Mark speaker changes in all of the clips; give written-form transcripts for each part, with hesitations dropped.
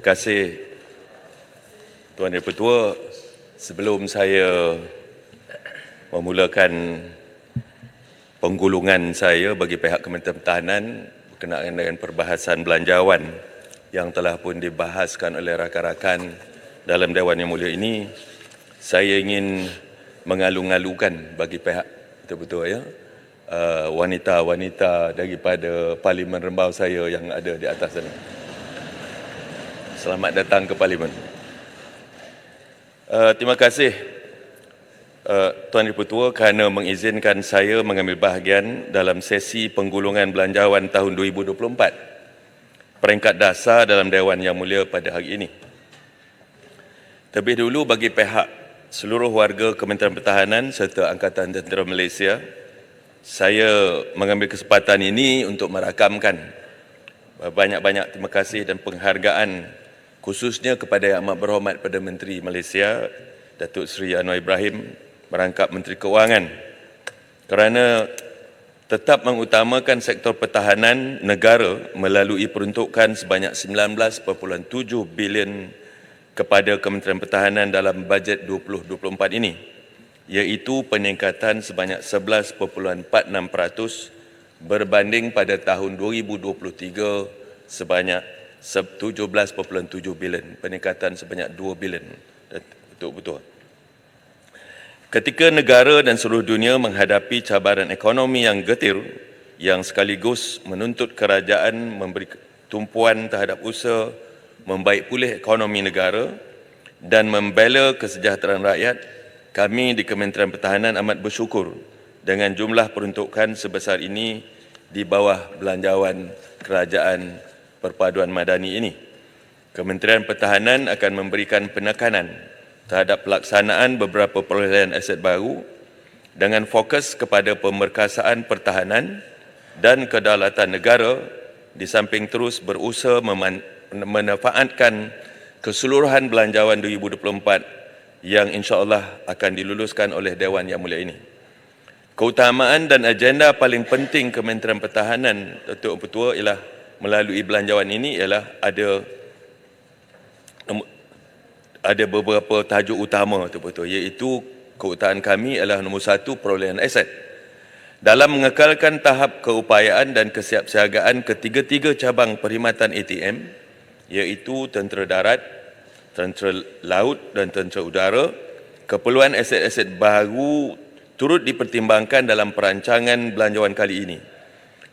Speaker 1: kasih Tuan Yang Pertua. Sebelum saya memulakan penggulungan saya bagi pihak Kementerian Pertahanan berkenaan dengan perbahasan belanjawan yang telah pun dibahaskan oleh rakan-rakan dalam Dewan Yang Mulia ini, saya ingin mengalu-alukan bagi pihak betul-betul wanita-wanita daripada Parlimen Rembau saya yang ada di atas sana. Selamat datang ke Parlimen. Terima kasih Tuan Yang Pertua kerana mengizinkan saya mengambil bahagian dalam sesi penggulungan belanjawan tahun 2024 peringkat dasar dalam Dewan Yang Mulia pada hari ini. Terlebih dulu bagi pihak seluruh warga Kementerian Pertahanan serta Angkatan Tentera Malaysia, saya mengambil kesempatan ini untuk merakamkan banyak-banyak terima kasih dan penghargaan khususnya kepada Yang Amat Berhormat Perdana Menteri Malaysia Datuk Seri Anwar Ibrahim merangkap Menteri Keuangan kerana tetap mengutamakan sektor pertahanan negara melalui peruntukan sebanyak 19.7 bilion kepada Kementerian Pertahanan dalam bajet 2024 ini, iaitu peningkatan sebanyak 11.46% berbanding pada tahun 2023 sebanyak 17.7 bilion, peningkatan sebanyak 2 bilion. Betul-betul. Ketika negara dan seluruh dunia menghadapi cabaran ekonomi yang getir, yang sekaligus menuntut kerajaan memberi tumpuan terhadap usaha membaik pulih ekonomi negara dan membela kesejahteraan rakyat, kami di Kementerian Pertahanan amat bersyukur dengan jumlah peruntukan sebesar ini di bawah belanjawan kerajaan perpaduan madani ini. Kementerian Pertahanan akan memberikan penekanan terhadap pelaksanaan beberapa perolehan aset baru dengan fokus kepada pemerkasaan pertahanan dan kedaulatan negara di samping terus berusaha memanfaatkan keseluruhan belanjawan 2024 yang insya-Allah akan diluluskan oleh Dewan Yang Mulia ini. Keutamaan dan agenda paling penting Kementerian Pertahanan Datuk Pertua ialah melalui belanjawan ini ialah ada beberapa tajuk utama betul-betul, iaitu keutamaan kami ialah nombor 1, perolehan aset. Dalam mengekalkan tahap keupayaan dan kesiapsiagaan ketiga-tiga cabang perkhidmatan ATM, iaitu tentera darat, tentera laut dan tentera udara, keperluan aset-aset baru turut dipertimbangkan dalam perancangan belanjawan kali ini.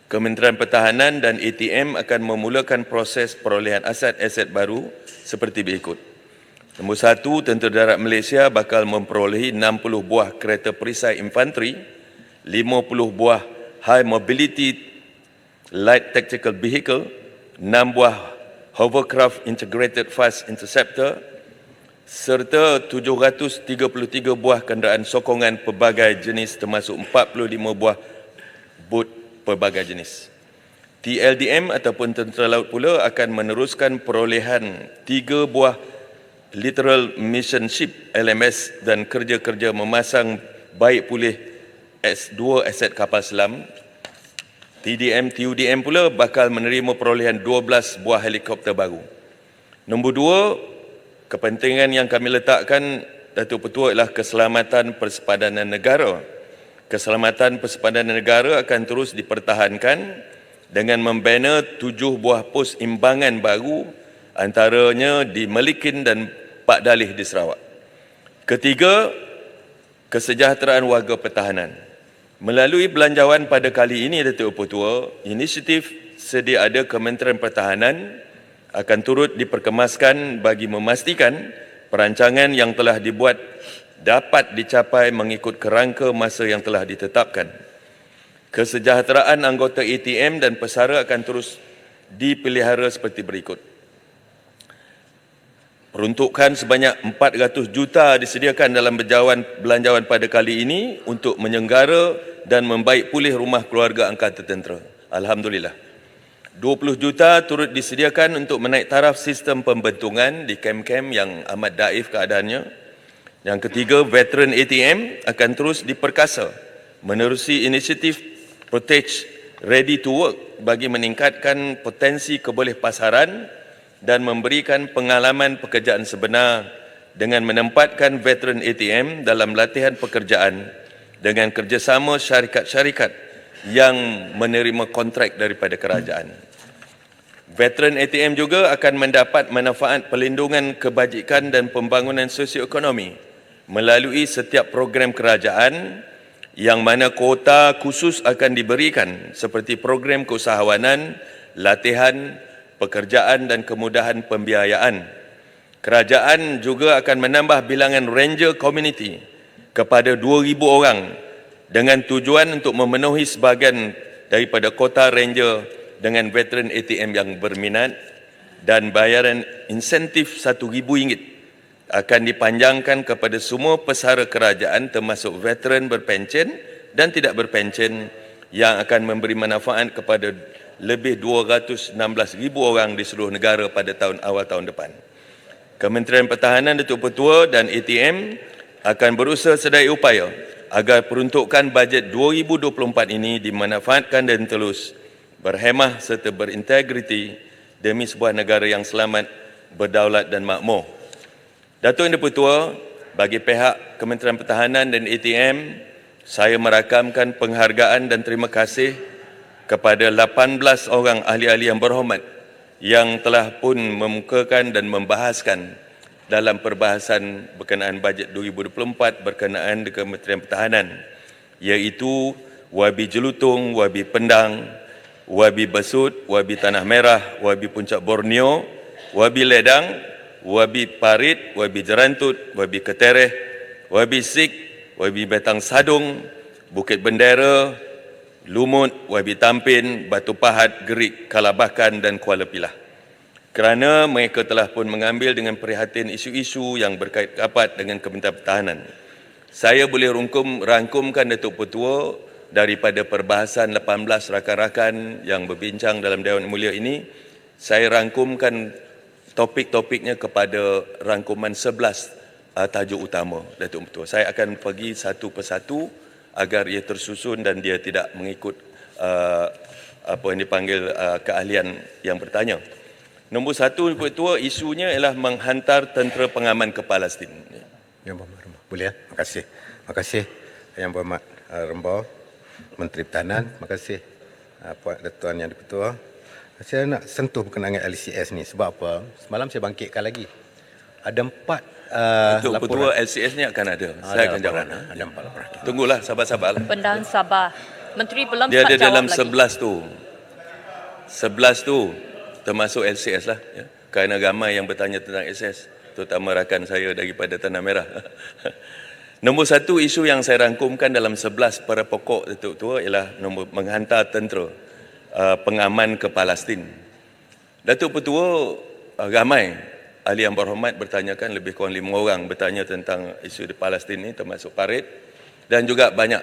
Speaker 1: Kementerian Pertahanan dan ATM akan memulakan proses perolehan aset-aset baru seperti berikut. Nombor 1, Tentera Darat Malaysia bakal memperolehi 60 buah kereta perisai infanteri, 50 buah High Mobility Light Tactical Vehicle, 6 buah Hovercraft Integrated Fast Interceptor, serta 733 buah kenderaan sokongan pelbagai jenis termasuk 45 buah bot pelbagai jenis. TLDM ataupun Tentera Laut pula akan meneruskan perolehan 3 buah Littoral Mission Ship LMS dan kerja-kerja memasang baik pulih S2 aset kapal selam. TUDM pula bakal menerima perolehan 12 buah helikopter baru. Nombor 2, kepentingan yang kami letakkan Datuk Pertua ialah keselamatan persepadanan negara. Keselamatan persepadanan negara akan terus dipertahankan dengan membina 7 buah pos imbangan baru, antaranya di Melikin dan Pak Dalih di Sarawak. Ketiga, kesejahteraan warga pertahanan. Melalui belanjawan pada kali ini, Datuk Pertua, inisiatif sedia ada Kementerian Pertahanan akan turut diperkemaskan bagi memastikan perancangan yang telah dibuat dapat dicapai mengikut kerangka masa yang telah ditetapkan. Kesejahteraan anggota ATM dan pesara akan terus dipelihara seperti berikut. Peruntukan sebanyak 400 juta disediakan dalam belanjawan pada kali ini untuk menyenggara dan membaik pulih rumah keluarga Angkatan Tentera. Alhamdulillah. 20 juta turut disediakan untuk menaik taraf sistem pembentungan di kem-kem yang amat daif keadaannya. Yang ketiga, veteran ATM akan terus diperkasa menerusi inisiatif Protege Ready to Work bagi meningkatkan potensi kebolehpasaran dan memberikan pengalaman pekerjaan sebenar dengan menempatkan veteran ATM dalam latihan pekerjaan dengan kerjasama syarikat-syarikat yang menerima kontrak daripada kerajaan. Veteran ATM juga akan mendapat manfaat pelindungan kebajikan dan pembangunan sosioekonomi melalui setiap program kerajaan yang mana kuota khusus akan diberikan seperti program keusahawanan, latihan, pekerjaan dan kemudahan pembiayaan. Kerajaan juga akan menambah bilangan Ranger Community kepada 2,000 orang dengan tujuan untuk memenuhi sebahagian daripada kota Ranger dengan veteran ATM yang berminat, dan bayaran insentif RM1,000 akan dipanjangkan kepada semua pesara kerajaan termasuk veteran berpencen dan tidak berpencen yang akan memberi manfaat kepada lebih 216,000 orang di seluruh negara pada awal tahun depan. Kementerian Pertahanan, Datuk Petua dan ATM akan berusaha sedaya upaya agar peruntukan bajet 2024 ini dimanfaatkan dan terus berhemah serta berintegriti demi sebuah negara yang selamat, berdaulat dan makmur. Datuk Yang Dipertua, bagi pihak Kementerian Pertahanan dan ATM, saya merakamkan penghargaan dan terima kasih kepada 18 orang ahli-ahli yang berhormat yang telah pun memukakan dan membahaskan dalam perbahasan berkenaan bajet 2024 berkenaan dengan Kementerian Pertahanan, iaitu Wabi Jelutung, Wabi Pendang, Wabi Besut, Wabi Tanah Merah, Wabi Puncak Borneo, Wabi Ledang, Wabi Parit, Wabi Jerantut, Wabi Ketereh, Wabi Sik, Wabi Betang Sadung, Bukit Bendera, Lumut, Wabi Tampin, Batu Pahat, Gerik, Kalabakan dan Kuala Pilah. Kerana mereka telah pun mengambil dengan prihatin isu-isu yang berkait rapat dengan Kementerian Pertahanan. Saya boleh rangkumkan Datuk Petua daripada perbahasan 18 rakan-rakan yang berbincang dalam Dewan Mulia ini. Saya rangkumkan topik-topiknya kepada rangkuman 11 tajuk utama, Datuk Petua. Saya akan pergi satu persatu agar ia tersusun dan dia tidak mengikut apa yang dipanggil keahlian yang bertanya. Nombor satu, Datuk Petua, isunya ialah menghantar tentera pengaman ke Palestin.
Speaker 2: Yang Berhormat Rembau. Boleh ya? Terima kasih. Terima kasih Yang Berhormat Rembau, Menteri Pertahanan. Terima kasih Puan Tuan Yang Dipertua. Saya nak sentuh berkenaan dengan LCS ni. Sebab apa? Semalam saya bangkitkan lagi. Ada 4
Speaker 1: Datuk Petua, LCS ni akan ada. Saya akan jawab.
Speaker 2: Ada 4 laporan.
Speaker 1: Tunggulah, sabar-sabarlah.
Speaker 3: Pendang Sabah. Menteri belum
Speaker 1: Dia
Speaker 3: tak
Speaker 1: ada
Speaker 3: jawab
Speaker 1: dalam
Speaker 3: lagi.
Speaker 1: 11 tu. 11 tu termasuk LCS lah. Ya. Kerana ramai yang bertanya tentang LCS. Terutama rakan saya daripada Tanah Merah. Nombor satu isu yang saya rangkumkan dalam 11 perkara pokok Datuk Ketua ialah nombor menghantar tentera pengaman ke Palestin. Datuk Petua, ramai ahli yang berhormat bertanyakan, lebih kurang 5 orang bertanya tentang isu di Palestin ni, termasuk Parit, dan juga banyak.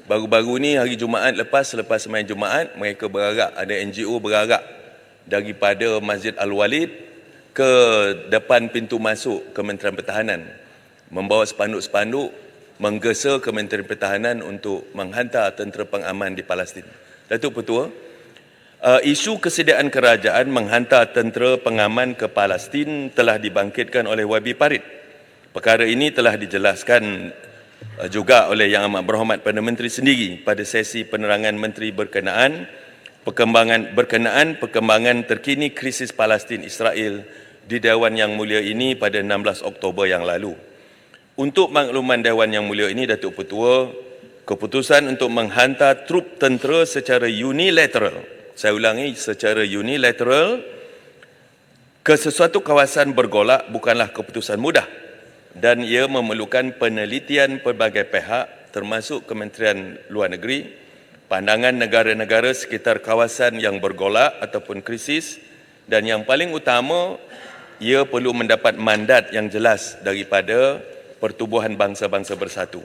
Speaker 1: Baru-baru ni hari Jumaat selepas main Jumaat, mereka bergerak, ada NGO bergerak daripada Masjid Al-Walid ke depan pintu masuk Kementerian Pertahanan, membawa spanduk-spanduk menggesa Kementerian Pertahanan untuk menghantar tentera pengaman di Palestin. Datuk Petua, isu kesediaan kerajaan menghantar tentera pengaman ke Palestin telah dibangkitkan oleh Wabi Parit. Perkara ini telah dijelaskan juga oleh Yang Amat Berhormat Perdana Menteri sendiri pada sesi penerangan Menteri berkenaan perkembangan terkini krisis Palestin Israel di Dewan Yang Mulia ini pada 16 Oktober yang lalu. Untuk makluman Dewan Yang Mulia ini, Datuk Petua, keputusan untuk menghantar trup tentera secara unilateral, saya ulangi, secara unilateral ke sesuatu kawasan bergolak bukanlah keputusan mudah dan ia memerlukan penelitian pelbagai pihak termasuk Kementerian Luar Negeri, pandangan negara-negara sekitar kawasan yang bergolak ataupun krisis, dan yang paling utama, ia perlu mendapat mandat yang jelas daripada Pertubuhan Bangsa-Bangsa Bersatu.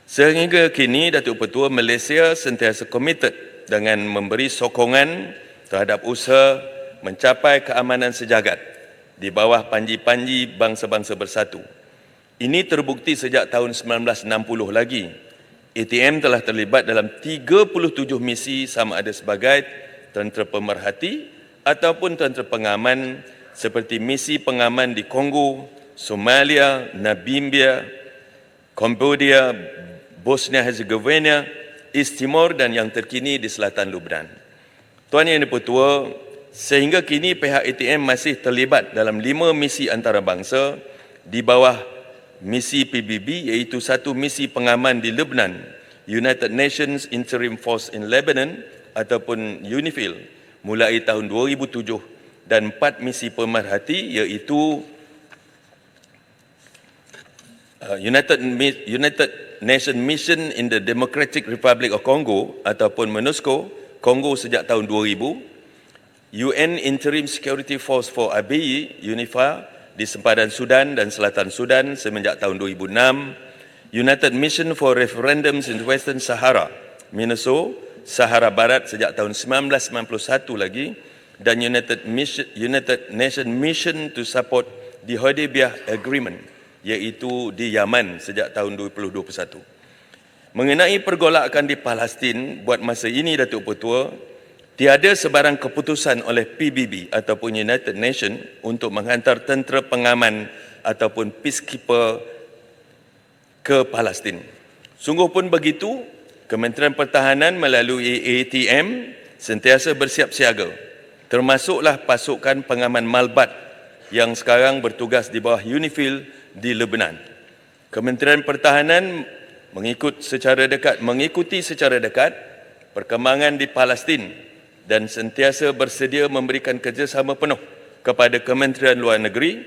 Speaker 1: Sehingga kini, Datuk Petua, Malaysia sentiasa komited dengan memberi sokongan terhadap usaha mencapai keamanan sejagat di bawah panji-panji Bangsa-Bangsa Bersatu. Ini terbukti sejak tahun 1960 lagi. ATM telah terlibat dalam 37 misi sama ada sebagai tentera pemerhati ataupun tentera pengaman seperti misi pengaman di Kongo, Somalia, Namibia, Cambodia, Bosnia Herzegovina, East Timor dan yang terkini di selatan Lubnan. Tuan Yang Dipertua, sehingga kini pihak ATM masih terlibat dalam 5 misi antarabangsa di bawah misi PBB, iaitu 1 misi pengaman di Lebanon, United Nations Interim Force in Lebanon ataupun UNIFIL mulai tahun 2007 dan 4 misi pemerhati iaitu United Nations Mission in the Democratic Republic of Congo ataupun MONUSCO, Kongo sejak tahun 2000, UN Interim Security Force for ABI, UNIFA, di sempadan Sudan dan Selatan Sudan semenjak tahun 2006, United Mission for Referendums in Western Sahara, MINUSO, Sahara Barat sejak tahun 1991 lagi, dan United Nations Mission to Support the Hudaybiyah Agreement, iaitu di Yaman sejak tahun 2021. Mengenai pergolakan di Palestin, buat masa ini Datuk Pertua, tiada sebarang keputusan oleh PBB ataupun United Nations untuk menghantar tentera pengaman ataupun peacekeeper ke Palestin. Sungguh pun begitu, Kementerian Pertahanan melalui ATM sentiasa bersiap siaga, termasuklah pasukan pengaman Malbat yang sekarang bertugas di bawah UNIFIL di Lebanon. Kementerian Pertahanan mengikuti secara dekat perkembangan di Palestin dan sentiasa bersedia memberikan kerjasama penuh kepada Kementerian Luar Negeri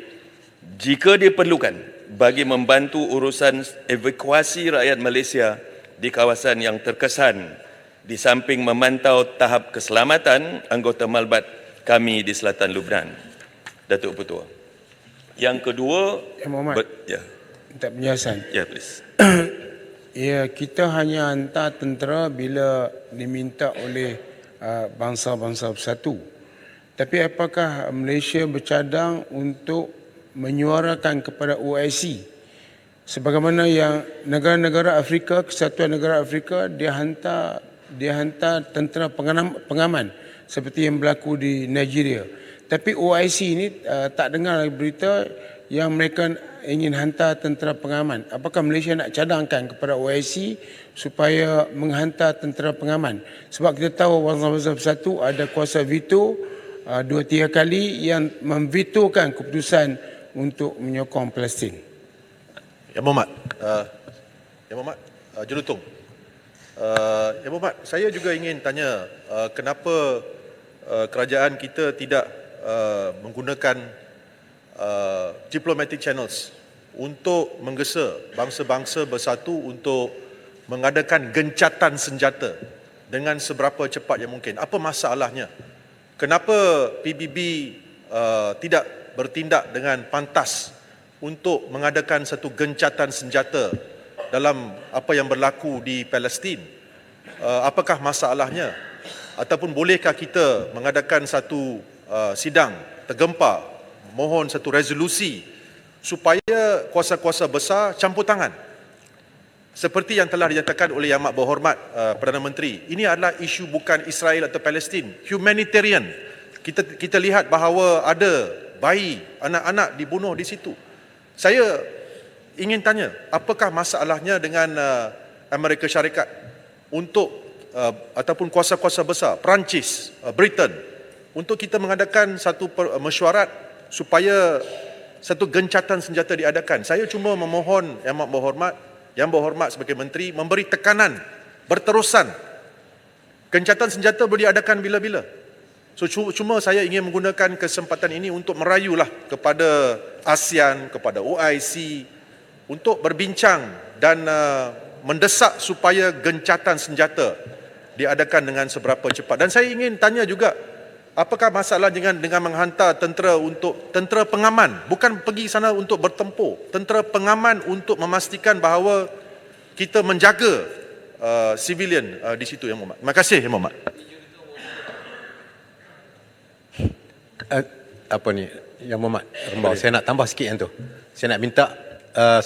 Speaker 1: jika diperlukan bagi membantu urusan evakuasi rakyat Malaysia di kawasan yang terkesan, di samping memantau tahap keselamatan anggota Malbat kami di selatan Lubnan. Datuk Pertua. Yang kedua,
Speaker 4: Muhammad,
Speaker 1: ya,
Speaker 4: minta penjelasan.
Speaker 1: ya, please.
Speaker 4: Ya, kita hanya hantar tentera bila diminta oleh bangsa-bangsa bersatu. Tapi apakah Malaysia bercadang untuk menyuarakan kepada OIC sebagaimana yang negara-negara Afrika, Kesatuan Negara Afrika, dia hantar tentera pengaman seperti yang berlaku di Nigeria. Tapi OIC ini tak dengar berita yang mereka ingin hantar tentera pengaman. Apakah Malaysia nak cadangkan kepada OIC supaya menghantar tentera pengaman? Sebab kita tahu bangsa-bangsa bersatu ada kuasa veto 2-3 kali yang memvetokan keputusan untuk menyokong Palestin.
Speaker 5: Ya Muhammad, Jelutong. Ya Muhammad, saya juga ingin tanya kenapa kerajaan kita tidak menggunakan diplomatic channels untuk menggesa bangsa-bangsa bersatu untuk mengadakan gencatan senjata dengan seberapa cepat yang mungkin. Apa masalahnya? Kenapa PBB tidak bertindak dengan pantas untuk mengadakan satu gencatan senjata dalam apa yang berlaku di Palestin? Apakah masalahnya? Ataupun bolehkah kita mengadakan satu sidang tergempar, mohon satu resolusi supaya kuasa-kuasa besar campur tangan? Seperti yang telah dinyatakan oleh Yang Amat Berhormat Perdana Menteri, ini adalah isu bukan Israel atau Palestin, humanitarian. Kita lihat bahawa ada bayi, anak-anak dibunuh di situ. Saya ingin tanya, apakah masalahnya dengan Amerika Syarikat untuk ataupun kuasa-kuasa besar, Perancis, Britain, untuk kita mengadakan satu mesyuarat supaya satu gencatan senjata diadakan. Saya cuma memohon Yang Berhormat sebagai menteri memberi tekanan berterusan. Gencatan senjata boleh diadakan bila-bila. So cuma saya ingin menggunakan kesempatan ini untuk merayulah kepada ASEAN, kepada OIC untuk berbincang dan mendesak supaya gencatan senjata diadakan dengan seberapa cepat. Dan saya ingin tanya juga, apakah masalah dengan menghantar tentera pengaman, bukan pergi sana untuk bertempur, tentera pengaman untuk memastikan bahawa kita menjaga civilian di situ, Yang Muhammad. Terima kasih, Yang Muhammad.
Speaker 2: Apa ni, Yang Muhammad Rembau, saya nak tambah sikit yang tu. Saya nak minta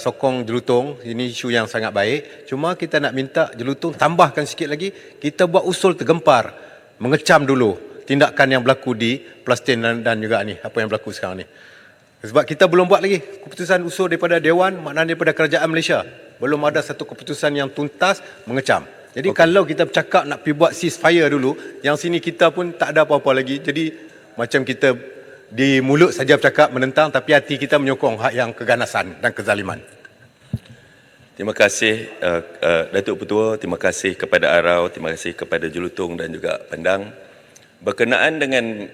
Speaker 2: sokong Jelutong, ini isu yang sangat baik. Cuma kita nak minta Jelutong tambahkan sikit lagi, kita buat usul tergempar, mengecam dulu tindakan yang berlaku di Palestin dan juga ni apa yang berlaku sekarang ni. Sebab kita belum buat lagi keputusan usul daripada Dewan, maknanya daripada Kerajaan Malaysia. Belum ada satu keputusan yang tuntas mengecam. Jadi kalau kita bercakap nak pergi buat ceasefire dulu, yang sini kita pun tak ada apa-apa lagi. Jadi macam kita di mulut saja bercakap menentang, tapi hati kita menyokong hak yang keganasan dan kezaliman.
Speaker 1: Terima kasih Datuk Petua, terima kasih kepada Arau, terima kasih kepada Jelutong dan juga Pendang. Berkenaan dengan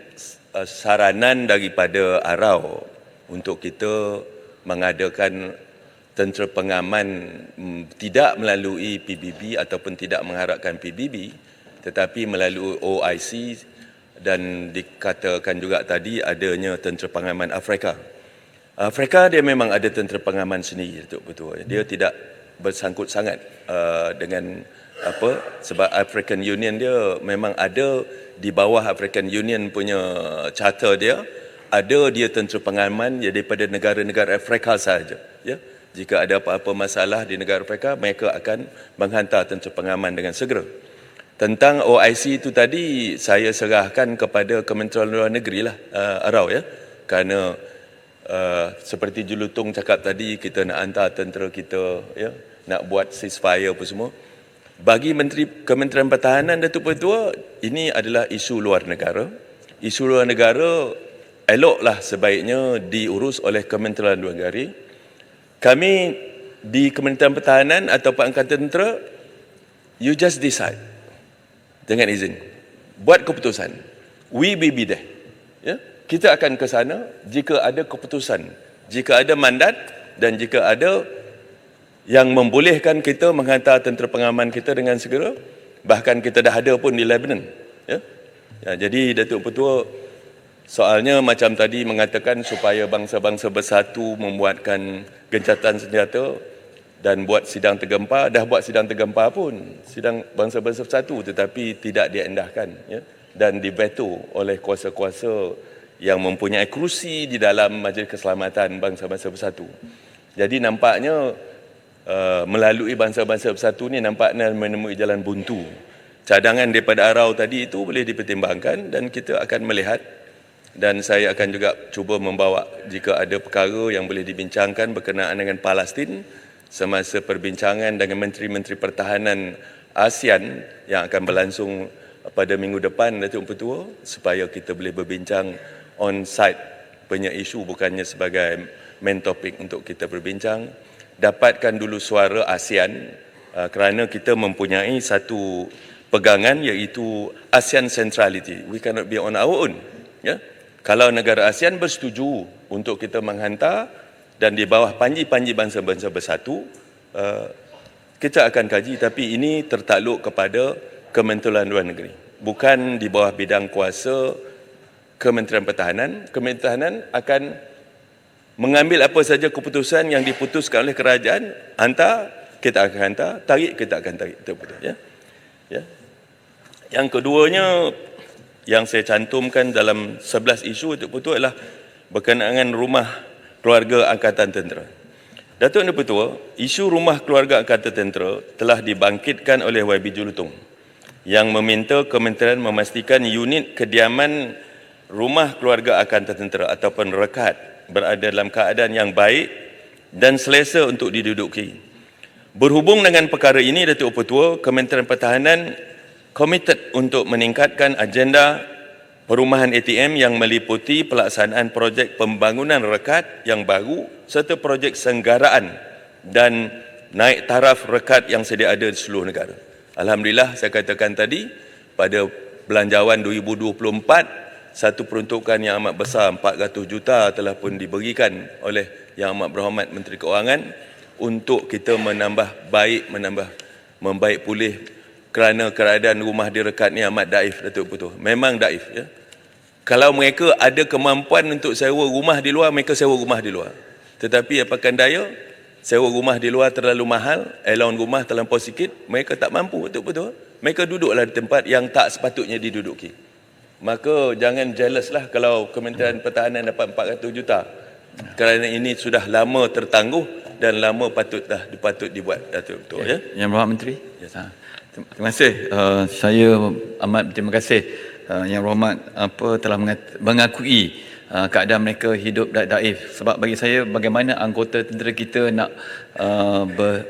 Speaker 1: saranan daripada Arau untuk kita mengadakan tentera pengaman tidak melalui PBB ataupun tidak mengharapkan PBB tetapi melalui OIC dan dikatakan juga tadi adanya tentera pengaman Afrika. Afrika dia memang ada tentera pengaman sendiri, Datuk Petua. Dia tidak bersangkut sangat dengan apa, sebab African Union dia memang ada di bawah African Union punya charter dia, ada dia tentera pengaman daripada negara-negara Afrika sahaja, ya. Jika ada apa-apa masalah di negara Afrika, mereka akan menghantar tentera pengaman dengan segera. Tentang OIC itu tadi, saya serahkan kepada Kementerian Luar Negeri lah, Arau, ya. Kerana seperti Jelutong cakap tadi, kita nak hantar tentera kita, ya, nak buat ceasefire apa semua. Bagi Kementerian Pertahanan, Datuk Petua, ini adalah isu luar negara. Isu luar negara eloklah sebaiknya diurus oleh Kementerian Luar Negeri. Kami di Kementerian Pertahanan atau Angkatan Tentera, you just decide dengan izin. Buat keputusan. We will be there. Ya? Kita akan ke sana jika ada keputusan, jika ada mandat dan jika ada yang membolehkan kita menghantar tentera pengaman kita dengan segera. Bahkan kita dah ada pun di Lebanon. Ya? Ya, jadi Datuk Petua, soalnya macam tadi mengatakan supaya bangsa-bangsa bersatu membuatkan gencatan senjata dan buat sidang tergempar, dah buat sidang tergempar pun, sidang bangsa-bangsa bersatu, tetapi tidak diendahkan, ya, dan diveto oleh kuasa-kuasa yang mempunyai kerusi di dalam Majlis Keselamatan Bangsa-Bangsa Bersatu. Jadi nampaknya melalui bangsa-bangsa bersatu ni nampaknya menemui jalan buntu. Cadangan daripada Arau tadi itu boleh dipertimbangkan dan kita akan melihat. Dan saya akan juga cuba membawa jika ada perkara yang boleh dibincangkan berkenaan dengan Palestin semasa perbincangan dengan Menteri-Menteri Pertahanan ASEAN yang akan berlangsung pada minggu depan, Datuk Petua, supaya kita boleh berbincang on-site punya isu bukannya sebagai main topik untuk kita berbincang. Dapatkan dulu suara ASEAN kerana kita mempunyai satu pegangan iaitu ASEAN Centrality. We cannot be on our own. Ya? Kalau negara ASEAN bersetuju untuk kita menghantar dan di bawah panji-panji bangsa-bangsa bersatu, kita akan kaji, tapi ini tertakluk kepada Kementerian Luar Negeri. Bukan di bawah bidang kuasa Kementerian Pertahanan. Kementerian Pertahanan akan mengambil apa saja keputusan yang diputuskan oleh kerajaan, hantar, kita akan hantar, tarik, kita akan tarik. Ya? Ya? Yang keduanya, yang saya cantumkan dalam 11 isu itu betul adalah berkenaan dengan rumah keluarga Angkatan Tentera. Datuk Yang Petua, isu rumah keluarga Angkatan Tentera telah dibangkitkan oleh YB Jelutong yang meminta kementerian memastikan unit kediaman rumah keluarga Angkatan Tentera ataupun rekat berada dalam keadaan yang baik dan selesa untuk diduduki. Berhubung dengan perkara ini, Datuk Petua, Kementerian Pertahanan komited untuk meningkatkan agenda perumahan ATM yang meliputi pelaksanaan projek pembangunan rekat yang baru serta projek senggaraan dan naik taraf rekat yang sedia ada di seluruh negara. Alhamdulillah, saya katakan tadi, pada belanjawan 2024, satu peruntukan yang amat besar, 400 juta telah pun diberikan oleh Yang Amat Berhormat Menteri Keuangan untuk kita membaik pulih kerana keadaan rumah direkat ni amat daif, Datuk Petua. Memang daif, ya. Kalau mereka ada kemampuan untuk sewa rumah di luar, mereka sewa rumah di luar. Tetapi apakan daya, sewa rumah di luar terlalu mahal, allowance rumah terlampau sikit, mereka tak mampu, Datuk Petua. Mereka duduklah di tempat yang tak sepatutnya diduduki. Maka jangan jealous lah kalau Kementerian Pertahanan dapat 400 juta. Kerana ini sudah lama tertangguh dan lama patut dibuat, Datuk Petua. Ya.
Speaker 6: Yang Berhormat Menteri. Ya. Terima kasih. Saya amat berterima kasih Yang Berhormat telah mengakui keadaan mereka hidup daif. Sebab bagi saya, bagaimana anggota tentera kita nak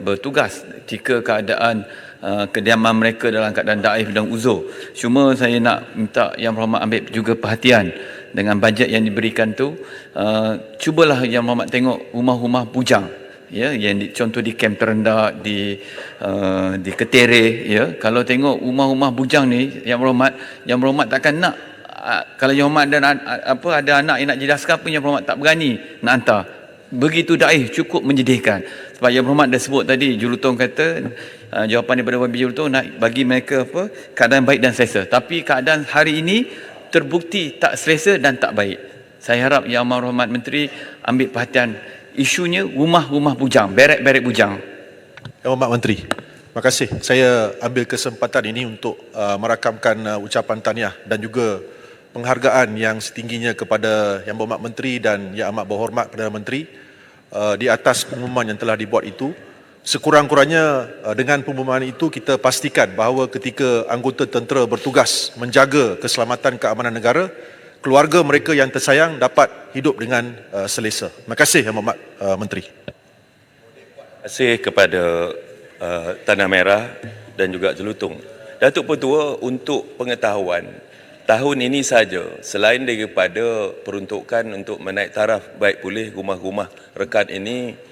Speaker 6: bertugas jika keadaan kediaman mereka dalam keadaan daif dan uzur. Cuma saya nak minta Yang Berhormat ambil juga perhatian dengan bajet yang diberikan tu. Cubalah Yang Berhormat tengok rumah-rumah bujang, ya, yang contoh di Kem Terendak, di Ketere, ya. Kalau tengok rumah-rumah bujang ni, Yang Berhormat takkan nak, kalau Yang Berhormat ada anak yang nak jadi askar pun Yang Berhormat tak berani nak hantar. Begitu daif, cukup menyedihkan. Sebab Yang Berhormat dah sebut tadi, Jurutong kata, jawapan daripada YB Jurutong nak bagi mereka keadaan baik dan selesa. Tapi keadaan hari ini terbukti tak selesa dan tak baik. Saya harap Yang Berhormat Menteri ambil perhatian isunya rumah-rumah bujang, berek-berek bujang.
Speaker 5: Yang Berhormat Menteri, terima kasih. Saya ambil kesempatan ini untuk merakamkan ucapan tahniah dan juga penghargaan yang setingginya kepada Yang Berhormat Menteri dan Yang Amat Berhormat Perdana Menteri di atas pengumuman yang telah dibuat itu. Sekurang-kurangnya dengan pengumuman itu kita pastikan bahawa ketika anggota tentera bertugas menjaga keselamatan keamanan negara, keluarga mereka yang tersayang dapat hidup dengan selesa. Terima kasih Yang Berhormat Menteri.
Speaker 1: Terima kasih kepada Tanah Merah dan juga Jelutong. Datuk Petua, untuk pengetahuan, tahun ini saja, selain daripada peruntukan untuk menaik taraf baik pulih rumah-rumah rekat ini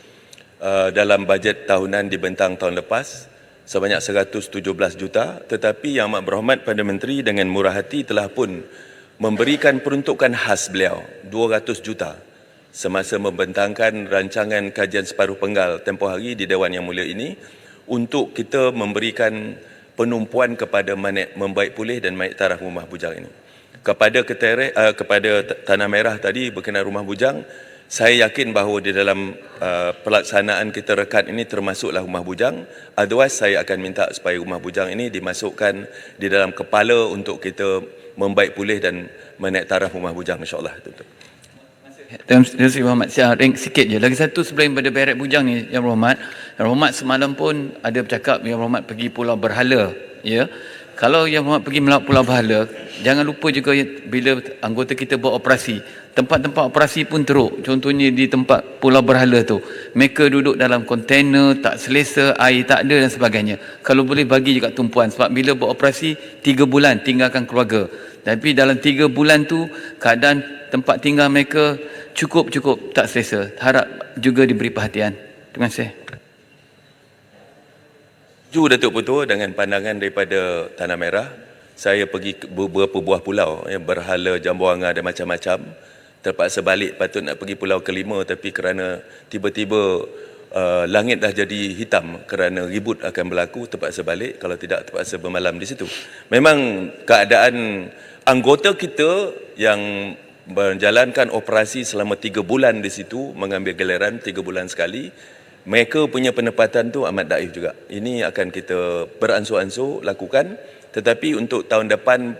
Speaker 1: dalam bajet tahunan dibentang tahun lepas sebanyak 117 juta, tetapi Yang Amat Berhormat Perdana Menteri dengan murah hati telah pun memberikan peruntukan khas beliau 200 juta semasa membentangkan rancangan kajian separuh penggal tempoh hari di Dewan Yang Mulia ini untuk kita memberikan penumpuan kepada membaik pulih dan naik taraf rumah bujang ini. Kepada kepada Tanah Merah tadi berkenaan rumah bujang, saya yakin bahawa di dalam pelaksanaan kita rekat ini termasuklah rumah bujang. Otherwise saya akan minta supaya rumah bujang ini dimasukkan di dalam kepala untuk kita membaik pulih dan menaik taraf rumah bujang, insya-Allah.
Speaker 6: Terima kasih Berhormat. Saya ring sikit je. Lagi satu sebelum pada berek bujang ni, Yang Berhormat. Yang Berhormat semalam pun ada bercakap Yang Berhormat pergi Pulau Berhala, ya. Kalau Yang Berhormat pergi Pulau Berhala, jangan lupa juga bila anggota kita buat operasi, tempat-tempat operasi pun teruk. Contohnya di tempat Pulau Berhala tu, mereka duduk dalam kontainer, tak selesa, air tak ada dan sebagainya. Kalau boleh bagi juga tumpuan, sebab bila buat operasi 3 bulan tinggalkan keluarga. Tapi dalam 3 bulan tu keadaan tempat tinggal mereka cukup tak selesa. Harap juga diberi perhatian. Terima kasih.
Speaker 1: Datuk Petua dengan pandangan daripada Tanah Merah. Saya pergi ke beberapa buah pulau, Berhala, Jambuanga dan macam-macam. Terpaksa balik, patut nak pergi pulau kelima, tapi kerana tiba-tiba langit dah jadi hitam kerana ribut akan berlaku, terpaksa balik. Kalau tidak, terpaksa bermalam di situ. Memang keadaan anggota kita yang menjalankan operasi selama 3 bulan di situ, mengambil giliran 3 bulan sekali, mereka punya penempatan tu amat daif juga. Ini akan kita beransur-ansur lakukan. Tetapi untuk tahun depan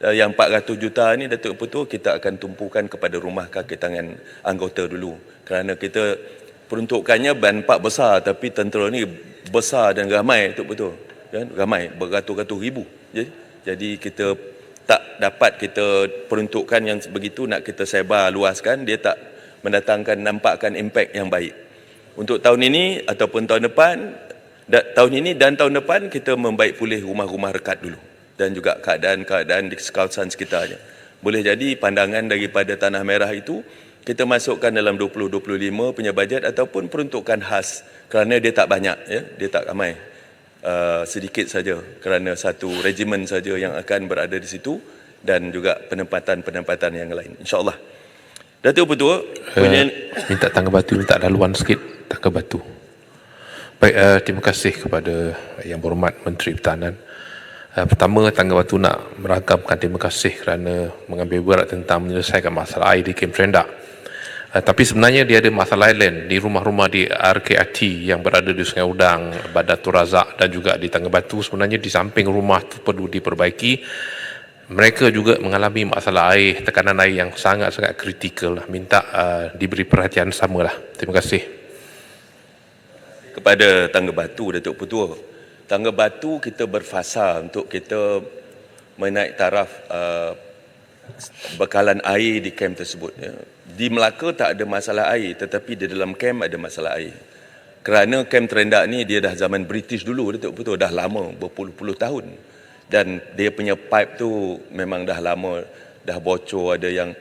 Speaker 1: yang 400 juta ni, Datuk Petua, kita akan tumpukan kepada rumah kaki tangan anggota dulu. Kerana kita peruntukannya ban-pak besar, tapi tentera ni besar dan ramai, Datuk Petua. Kan? Ramai, beratus-ratus ribu. Jadi kita tak dapat kita peruntukan yang begitu nak kita sebar luaskan, dia tak mendatangkan, nampakkan impak yang baik. Untuk tahun ini ataupun tahun depan, tahun ini dan tahun depan kita membaik pulih rumah-rumah rekat dulu dan juga keadaan-keadaan di kawasan sekitarnya. Boleh jadi pandangan daripada Tanah Merah itu kita masukkan dalam 2025 punya bajet ataupun peruntukan khas kerana dia tak banyak, ya, dia tak ramai. Sedikit saja kerana satu regimen saja yang akan berada di situ dan juga penempatan-penempatan yang lain, insya-Allah. Datuk Petua,
Speaker 7: minta tangga batu, minta laluan sikit tangga batu. Baik, terima kasih kepada Yang Berhormat Menteri Pertahanan. Pertama, tangga batu nak merakamkan terima kasih kerana mengambil berat tentang menyelesaikan masalah air di Kem Terendak. Tapi sebenarnya dia ada masalah lain di rumah-rumah di RKAT yang berada di Sungai Udang, Badatul Razak dan juga di Tangga Batu. Sebenarnya di samping rumah itu perlu diperbaiki. Mereka juga mengalami masalah air, tekanan air yang sangat-sangat kritikal. Minta diberi perhatian samalah. Terima kasih.
Speaker 1: Kepada Tangga Batu, Datuk Petua. Tangga Batu kita berfasa untuk kita menaik taraf bekalan air di kem tersebut. Ya. Di Melaka tak ada masalah air, tetapi di dalam kem ada masalah air. Kerana kem Terendak ni dia dah zaman British dulu, Datuk Betul, dah lama, berpuluh-puluh tahun. Dan dia punya pipe tu memang dah lama, dah bocor, ada yang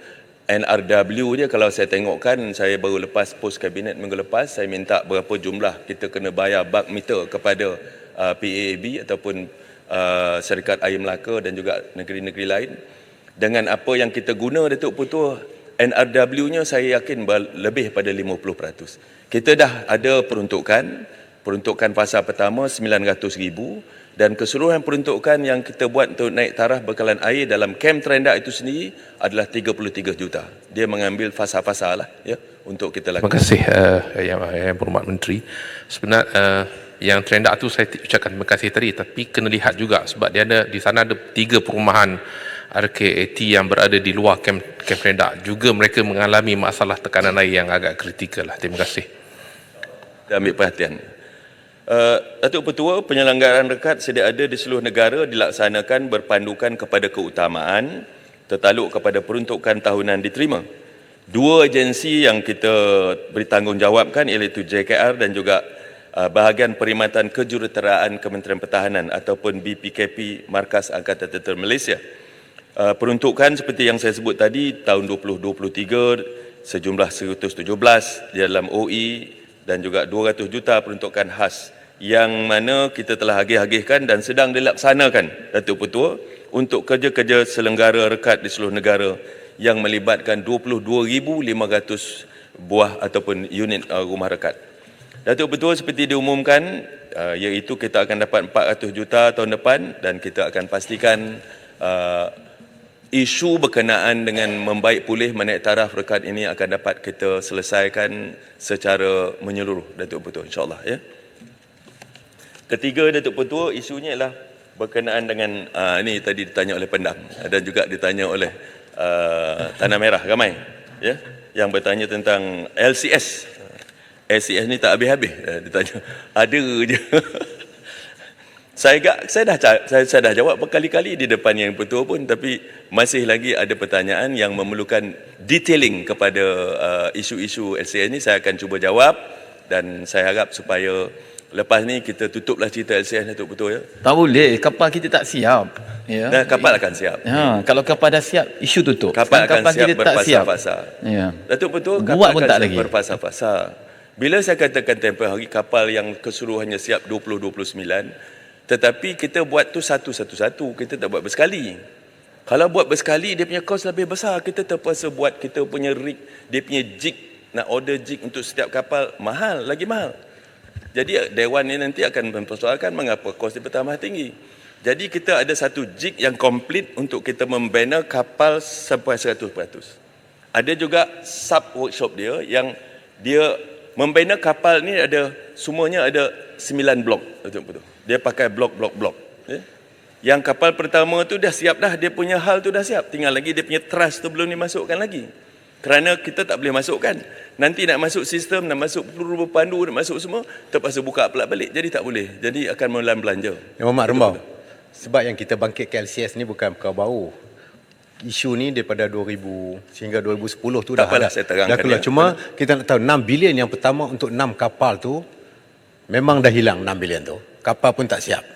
Speaker 1: NRW dia kalau saya tengokkan, saya baru lepas post kabinet minggu lepas, saya minta berapa jumlah kita kena bayar bug meter kepada PAAB ataupun Syarikat Air Melaka dan juga negeri-negeri lain. Dengan apa yang kita guna, Datuk Putu, NRW-nya saya yakin lebih pada 50%. Kita dah ada peruntukan fasa pertama 900,000 dan keseluruhan peruntukan yang kita buat untuk naik taraf bekalan air dalam kem Terendak itu sendiri adalah 33 juta. Dia mengambil fasa-fasa lah ya untuk kita lakukan.
Speaker 7: Terima kasih Yang Berhormat Menteri. Sebenarnya yang Terendak tu saya ucapkan terima kasih tadi, tapi kena lihat juga sebab dia ada di sana ada 3 perumahan RKAT yang berada di luar kem Terendak. Juga mereka mengalami masalah tekanan air yang agak kritikal lah. Terima kasih.
Speaker 1: Kita ambil perhatian. Datuk Petua, penyelenggaraan rekat sedia ada di seluruh negara dilaksanakan berpandukan kepada keutamaan tertaluk kepada peruntukan tahunan diterima. 2 agensi yang kita beri tanggungjawabkan iaitu JKR dan juga bahagian perkhidmatan kejuruteraan Kementerian Pertahanan ataupun BPKP Markas Angkatan Tentera Malaysia. Peruntukan seperti yang saya sebut tadi tahun 2023 sejumlah 117 di dalam OE dan juga 200 juta peruntukan khas yang mana kita telah agih-agihkan dan sedang dilaksanakan, Datuk Petua, untuk kerja-kerja selenggara rekat di seluruh negara yang melibatkan 22,500 buah ataupun unit rumah rekat. Datuk Petua, seperti diumumkan, iaitu kita akan dapat 400 juta tahun depan dan kita akan pastikan isu berkenaan dengan membaik pulih menaik taraf rekat ini akan dapat kita selesaikan secara menyeluruh, Datuk Petua, insyaAllah. Ya. Ketiga, Datuk Petua, isunya ialah berkenaan dengan, ini tadi ditanya oleh Pendang dan juga ditanya oleh Tanah Merah ramai, ya, yang bertanya tentang LCS. LCS ni tak habis-habis ditanya, ada je. Saya dah jawab berkali-kali di depan Yang Petua pun, tapi masih lagi ada pertanyaan yang memerlukan detailing kepada isu-isu LCS ni. Saya akan cuba jawab dan saya harap supaya lepas ni kita tutuplah cerita LCS, Datuk Petua, ya.
Speaker 6: Tak boleh, kapal kita tak siap. Ya.
Speaker 1: Dan kapal akan siap.
Speaker 6: Kalau kapal dah siap, isu tutup.
Speaker 1: Kapal akan siap
Speaker 6: kita tak siap.
Speaker 1: berfasa-fasa.
Speaker 6: Ya.
Speaker 1: Datuk Petua,
Speaker 6: Buat
Speaker 1: kapal
Speaker 6: pun
Speaker 1: akan
Speaker 6: tak
Speaker 1: siap
Speaker 6: lagi.
Speaker 1: berfasa-fasa. Bila saya katakan tempoh hari kapal yang keseluruhannya siap 2029, tetapi kita buat tu satu-satu, kita tak buat bersekali. Kalau buat bersekali, dia punya kos lebih besar. Kita terpaksa buat kita punya rig, dia punya jig, nak order jig untuk setiap kapal, mahal, lagi mahal. Jadi Dewan ni nanti akan mempersoalkan mengapa kos dia bertambah tinggi. Jadi kita ada satu jig yang komplit untuk kita membina kapal sampai 100%. Ada juga sub workshop dia yang dia membina kapal ni ada semuanya ada 9 blok, betul-betul. Dia pakai blok. Ya. Yang kapal pertama tu dah siap dah, dia punya hal tu dah siap. Tinggal lagi dia punya truss tu belum dimasukkan lagi. Kerana kita tak boleh masukkan. Nanti nak masuk sistem, nak masuk peluru berpandu, nak masuk semua, terpaksa buka pula balik. Jadi tak boleh. Jadi akan melan belanja.
Speaker 2: Yang Berhormat Rembau, sebab yang kita bangkit KLCS ni bukan perkara baru. Isu ni daripada 2000 sehingga 2010 tu
Speaker 1: Tak
Speaker 2: dah
Speaker 1: apalah,
Speaker 2: ada.
Speaker 1: saya terangkan
Speaker 2: Dah keluar.
Speaker 1: ya.
Speaker 2: Cuma kita nak tahu 6 bilion yang pertama untuk 6 kapal tu memang dah hilang 6 bilion tu. Kapal pun tak siap.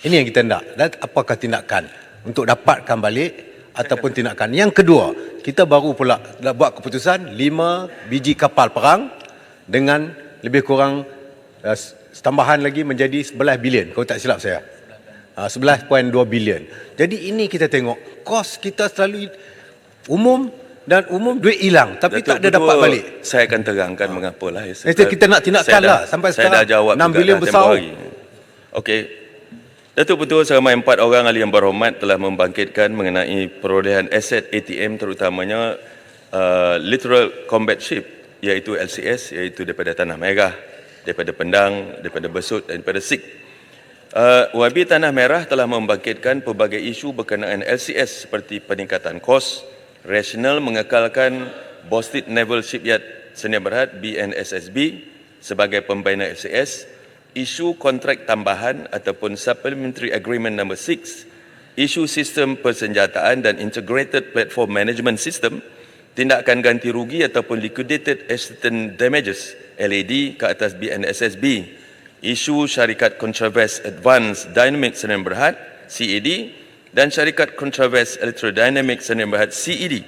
Speaker 2: Ini yang kita nak. Dan apakah tindakan untuk dapatkan balik ataupun tindakan. Yang kedua, kita baru pula dah buat keputusan 5 biji kapal perang dengan lebih kurang tambahan lagi menjadi 11 bilion kalau tak silap saya. 11.2 bilion. Jadi ini kita tengok kos kita selalu umum duit hilang tapi
Speaker 1: Datuk
Speaker 2: tak ada dapat
Speaker 1: Petua,
Speaker 2: balik.
Speaker 1: Saya akan terangkan mengapalah. Ya.
Speaker 2: Kita nak tindakan lah sampai
Speaker 1: Saya
Speaker 2: sekarang.
Speaker 1: dah jawab
Speaker 2: 6 bilion besar.
Speaker 1: Okey. Datuk Petua, seramai 4 orang ahli yang berhormat telah membangkitkan mengenai perolehan aset ATM terutamanya Littoral Combat Ship iaitu LCS, iaitu daripada Tanah Merah, daripada Pendang, daripada Besut dan daripada SIG. YB Tanah Merah telah membangkitkan pelbagai isu berkenaan LCS seperti peningkatan kos, rasional mengekalkan Boston Naval Shipyard Sdn Bhd BNSSB sebagai pembina LCS, isu kontrak tambahan ataupun Supplementary Agreement No. 6 isu sistem persenjataan dan integrated platform management system, tindakan ganti rugi ataupun liquidated ascertained damages LAD ke atas BNSSB, isu syarikat Contravest Advanced Dynamic Sdn Bhd CAD dan syarikat Contravest Electrodynamic Sdn Bhd CED,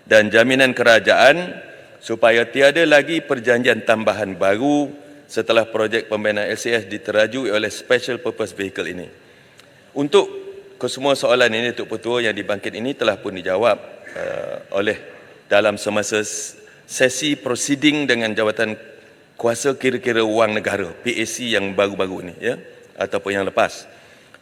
Speaker 1: dan jaminan kerajaan supaya tiada lagi perjanjian tambahan baru setelah projek pembinaan LCS diterajui oleh Special Purpose Vehicle ini. Untuk kesemua soalan ini, Datuk Petua, yang dibangkit ini telah pun dijawab oleh dalam semasa sesi proceeding dengan Jawatan Kuasa Kira-kira Wang Negara PAC yang baru-baru ini, ya, ataupun yang lepas.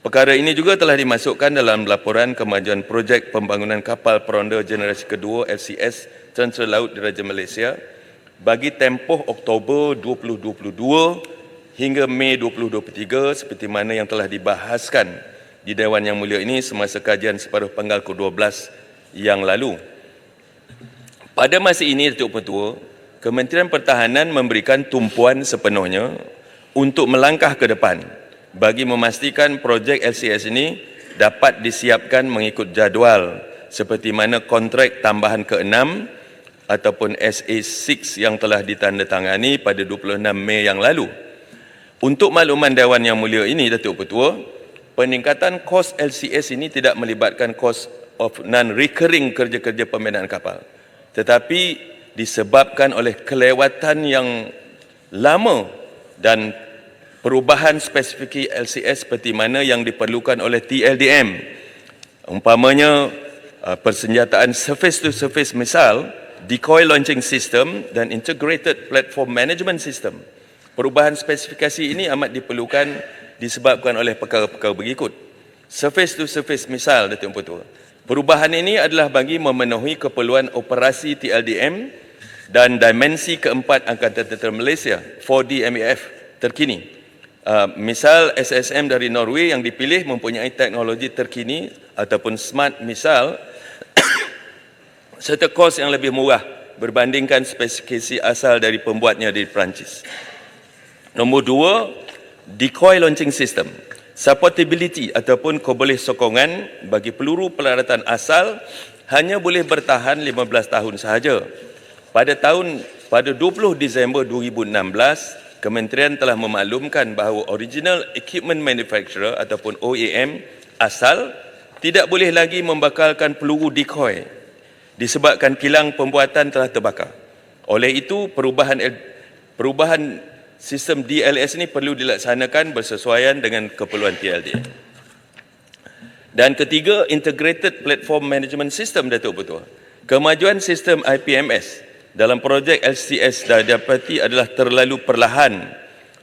Speaker 1: Perkara ini juga telah dimasukkan dalam laporan kemajuan projek pembangunan kapal peronda generasi kedua LCS Tentera Laut Diraja Malaysia bagi tempoh Oktober 2022 hingga Mei 2023 seperti mana yang telah dibahaskan di Dewan Yang Mulia ini semasa kajian separuh panggal ke-12 yang lalu. Pada masa ini, Datuk Petua, Kementerian Pertahanan memberikan tumpuan sepenuhnya untuk melangkah ke depan bagi memastikan projek LCS ini dapat disiapkan mengikut jadual seperti mana kontrak tambahan ke-6 ataupun SA6 yang telah ditandatangani pada 26 Mei yang lalu. Untuk makluman Dewan Yang Mulia ini, Datuk Petua, peningkatan kos LCS ini tidak melibatkan kos of non-recurring kerja-kerja pembinaan kapal, tetapi disebabkan oleh kelewatan yang lama dan perubahan spesifikasi LCS seperti mana yang diperlukan oleh TLDM. Umpamanya persenjataan surface-to-surface missile, decoy launching system dan integrated platform management system. Perubahan spesifikasi ini amat diperlukan disebabkan oleh perkara-perkara berikut. Surface-to-surface missile, Datuk Petua. Perubahan ini adalah bagi memenuhi keperluan operasi TLDM dan dimensi keempat Angkatan Tentera Malaysia 4D MAF terkini. Misal SSM dari Norway yang dipilih mempunyai teknologi terkini ataupun smart missile serta kos yang lebih murah berbandingkan spesifikasi asal dari pembuatnya di Perancis. Nombor 2, decoy launching system. Supportability ataupun keboleh sokongan bagi peluru pelaratan asal hanya boleh bertahan 15 tahun sahaja. Pada 20 Disember 2016, Kementerian telah memaklumkan bahawa original equipment manufacturer ataupun OEM asal tidak boleh lagi membakalkan peluru decoy disebabkan kilang pembuatan telah terbakar. Oleh itu, perubahan sistem DLS ini perlu dilaksanakan bersesuaian dengan keperluan TLD. Dan ketiga, Integrated Platform Management System, Datuk Petua. Kemajuan sistem IPMS dalam projek LCS dapati adalah terlalu perlahan.